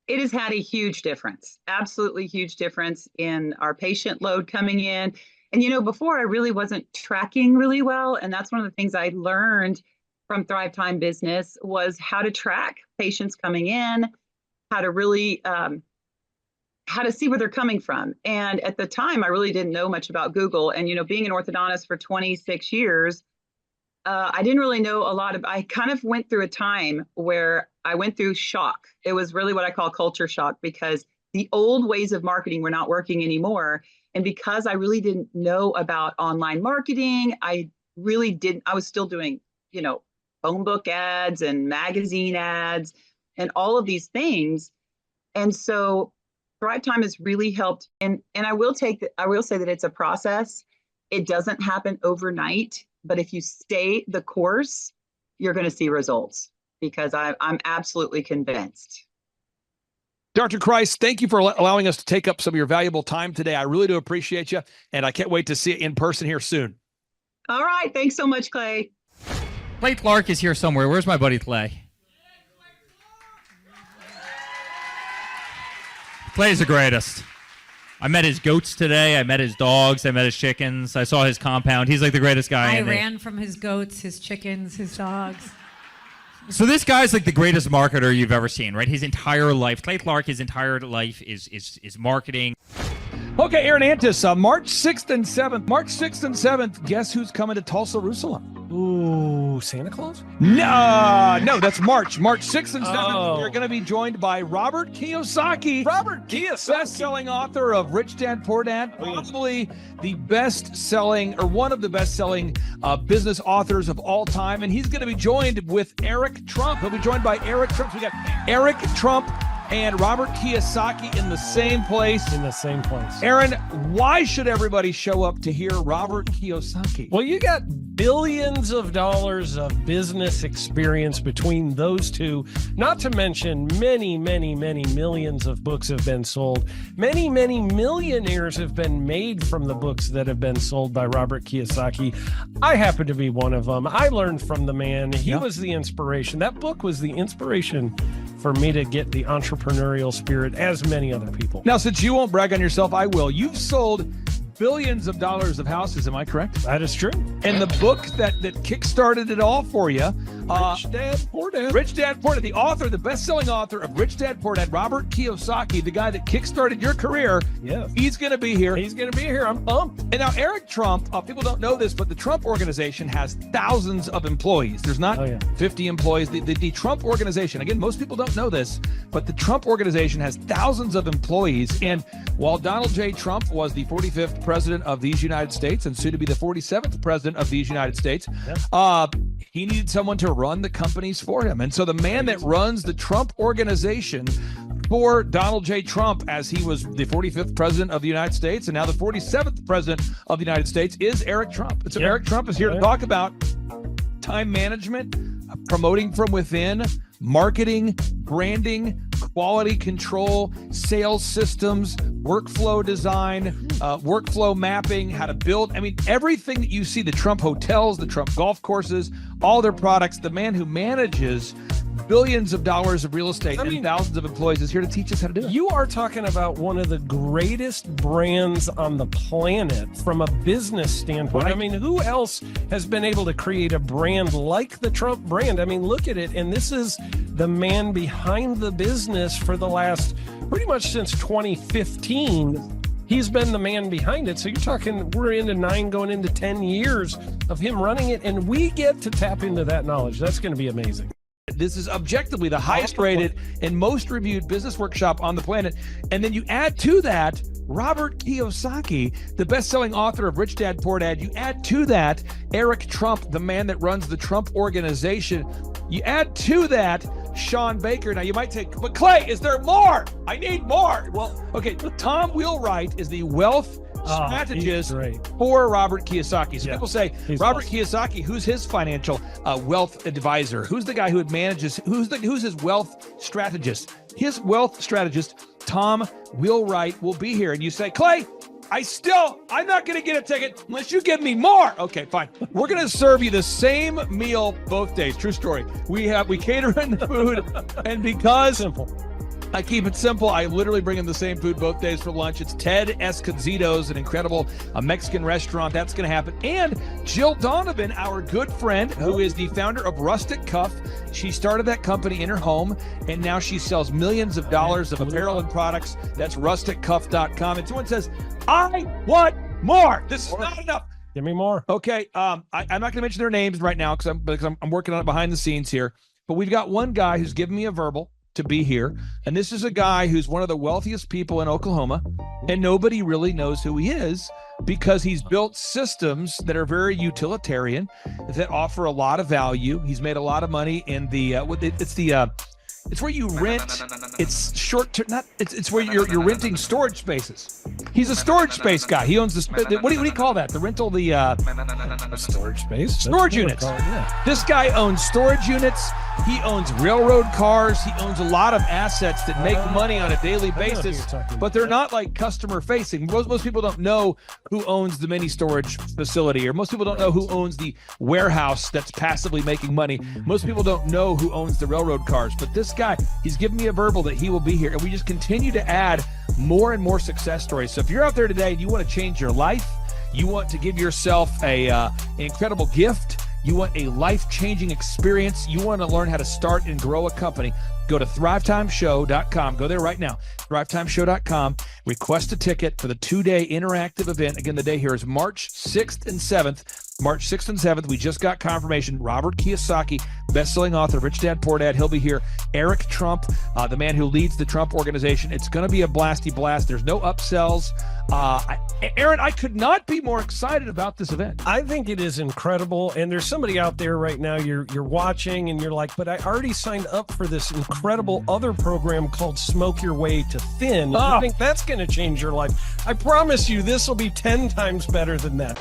Speaker 16: It has had a huge difference, absolutely huge difference in our patient load coming in. And, before I really wasn't tracking really well. And that's one of the things I learned from Thrivetime Business was how to track patients coming in, how to really, how to see where they're coming from. And at the time, I really didn't know much about Google. And, being an orthodontist for 26 years, I didn't really know a lot I kind of went through a time where I went through shock. It was really what I call culture shock, because the old ways of marketing were not working anymore. And because I really didn't know about online marketing, I was still doing, phone book ads and magazine ads and all of these things. And so Thrivetime has really helped. And I will say that it's a process. It doesn't happen overnight, but if you stay the course, you're going to see results, because I'm absolutely convinced.
Speaker 6: Dr. Christ, thank you for allowing us to take up some of your valuable time today. I really do appreciate you. And I can't wait to see you in person here soon.
Speaker 16: All right. Thanks so much, Clay.
Speaker 17: Clay Clark is here somewhere. Where's my buddy Clay? Clay's the greatest. I met his goats today. I met his dogs. I met his chickens. I saw his compound. He's like the greatest guy.
Speaker 18: I ran from his goats, his chickens, his dogs.
Speaker 17: So this guy's like the greatest marketer you've ever seen, right? His entire life, Clay Clark, his entire life is marketing.
Speaker 6: Okay, Aaron Antis, March 6th and 7th. March 6th and 7th, guess who's coming to Tulsa, Jerusalem?
Speaker 19: Ooh, Santa Claus?
Speaker 6: No, that's March 6th and 7th. You're going to be joined by Robert Kiyosaki. Best-selling author of Rich Dad, Poor Dad, probably the best-selling or one of the best-selling business authors of all time. And he's going to be joined with Eric Trump. He'll be joined by Eric Trump. So we got Eric Trump and Robert Kiyosaki in the same place.
Speaker 19: In the same place.
Speaker 6: Aaron, why should everybody show up to hear Robert Kiyosaki?
Speaker 19: Well, you got billions of dollars of business experience between those two, not to mention many, many, many millions of books have been sold. Many, many millionaires have been made from the books that have been sold by Robert Kiyosaki. I happen to be one of them. I learned from the man. He was the inspiration. That book was the inspiration for me to get the entrepreneurial spirit, as many other people.
Speaker 6: Now, since you won't brag on yourself, I will. You've sold billions of dollars of houses, am I correct?
Speaker 19: That is true.
Speaker 6: And the book that kickstarted it all for you,
Speaker 19: Rich Dad, Poor Dad.
Speaker 6: Rich Dad, Poor Dad, the author, the best-selling author of Rich Dad, Poor Dad, Robert Kiyosaki, the guy that kickstarted your career.
Speaker 19: Yeah,
Speaker 6: he's going to be here.
Speaker 19: He's going to be here. I'm pumped.
Speaker 6: And now Eric Trump, people don't know this, but the Trump organization has thousands of employees. There's not 50 employees. The Trump organization, again, most people don't know this, but the Trump organization has thousands of employees. And while Donald J. Trump was the 45th president of these United States and soon to be the 47th president of these United States, he needed someone to run the companies for him. And so the man that runs the Trump organization for Donald J. Trump, as he was the 45th president of the United States and now the 47th president of the United States, is Eric Trump. And so Eric Trump is here to talk about time management, promoting from within, marketing, branding, quality control, sales systems, workflow design, workflow mapping, how to build. I mean, everything that you see, the Trump hotels, the Trump golf courses, all their products, the man who manages billions of dollars of real estate and thousands of employees is here to teach us how to do it.
Speaker 19: You are talking about one of the greatest brands on the planet from a business standpoint. I mean, who else has been able to create a brand like the Trump brand? I mean, look at it. And this is the man behind the business for the last, pretty much since 2015. He's been the man behind it. So you're talking, we're into 9 going into 10 years of him running it. And we get to tap into that knowledge. That's going to be amazing.
Speaker 6: This is objectively the highest rated and most reviewed business workshop on the planet. And then you add to that Robert Kiyosaki, the best-selling author of Rich Dad, Poor Dad. You add to that Eric Trump, the man that runs the Trump organization. You add to that Sean Baker. Now you might say, but Clay, is there more? I need more. Well, okay, Tom Wheelwright is the wealth strategist for Robert Kiyosaki. So people say, Robert Kiyosaki, who's his financial wealth advisor? Who's the guy who manages, who's his wealth strategist? His wealth strategist, Tom Wheelwright, will be here. And you say, Clay, I'm not going to get a ticket unless you give me more. Okay, fine. We're going to serve you the same meal both days. True story. We cater in the food, and because I keep it simple, I literally bring in the same food both days for lunch. It's Ted Escondido's, an incredible Mexican restaurant. That's going to happen. And Jill Donovan, our good friend, who is the founder of Rustic Cuff. She started that company in her home, and now she sells millions of dollars of apparel and products. That's rusticcuff.com. And someone says, I want more. This is not enough.
Speaker 19: Give me more.
Speaker 6: Okay. I'm not going to mention their names right now because I'm working on it behind the scenes here. But we've got one guy who's given me a verbal to be here. And this is a guy who's one of the wealthiest people in Oklahoma, and nobody really knows who he is because he's built systems that are very utilitarian, that offer a lot of value. He's made a lot of money in the it's where you rent. It's short term. It's where you're renting storage spaces. He's a storage space guy. He owns the what do you call that? The rental,
Speaker 19: a storage space.
Speaker 6: Storage units. This guy owns storage units. He owns railroad cars. He owns a lot of assets that make money on a daily basis, but they're not like customer facing. Most people don't know who owns the mini storage facility, or most people don't know who owns the warehouse that's passively making money. Most people don't know who owns the railroad cars, but this guy, he's given me a verbal that he will be here, and we just continue to add more and more success stories. So if you're out there today and you want to change your life, you want to give yourself an incredible gift, you want a life-changing experience, you want to learn how to start and grow a company, go to thrivetimeshow.com. Go there right now, thrivetimeshow.com. Request a ticket for the 2-day interactive event. Again, the day here is March 6th and 7th. March 6th and 7th, we just got confirmation. Robert Kiyosaki, best-selling author, Rich Dad Poor Dad. He'll be here. Eric Trump, the man who leads the Trump Organization. It's going to be a blasty blast. There's no upsells. Aaron, I could not be more excited about this event.
Speaker 19: I think it is incredible. And there's somebody out there right now, you're watching and you're like, but I already signed up for this incredible other program called Smoke Your Way to Thin. I think that's going to change your life. I promise you this will be 10 times better than that.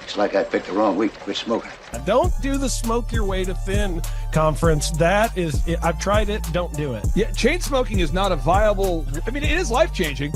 Speaker 20: It's like I picked the wrong week to quit smoking.
Speaker 19: Don't do the Smoke Your Way to Thin conference. That is, I've tried it. Don't do it.
Speaker 6: Yeah, chain smoking is not a viable. I mean, it is life-changing.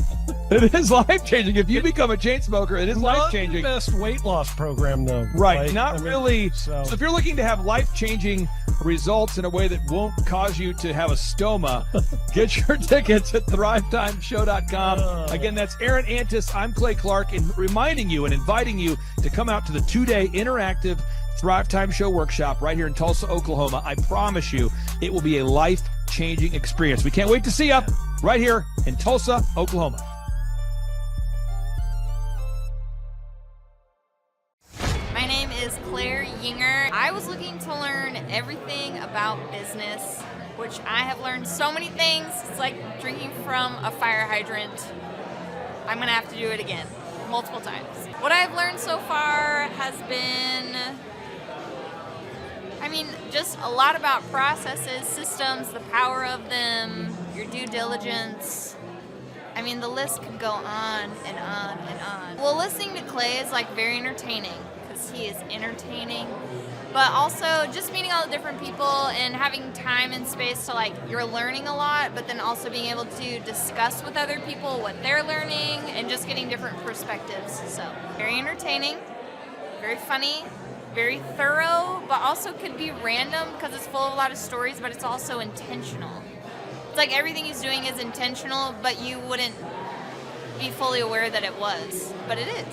Speaker 6: It is life-changing. If you become a chain smoker, it is life-changing.
Speaker 19: Not the best weight loss program, though.
Speaker 6: Right,
Speaker 19: Like,
Speaker 6: not really. So if you're looking to have life-changing results in a way that won't cause you to have a stoma, get your tickets at thrivetimeshow.com. Again, that's Aaron Antis. I'm Clay Clark, and reminding you and inviting you to come out to the 2-day interactive Thrive Time Show workshop right here in Tulsa, Oklahoma. I promise you it will be a life-changing experience. We can't wait to see you right here in Tulsa, Oklahoma.
Speaker 21: My name is Claire Yinger. I was looking to learn everything about business, which I have learned so many things. It's like drinking from a fire hydrant. I'm going to have to do it again multiple times. What I've learned so far has been, just a lot about processes, systems, the power of them, your due diligence. The list could go on and on and on. Well, listening to Clay is very entertaining because he is entertaining, but also just meeting all the different people and having time and space to you're learning a lot, but then also being able to discuss with other people what they're learning and just getting different perspectives. So very entertaining, very funny, very thorough, but also could be random because it's full of a lot of stories, but it's also intentional. It's like everything he's doing is intentional, but you wouldn't be fully aware that it was, but it is.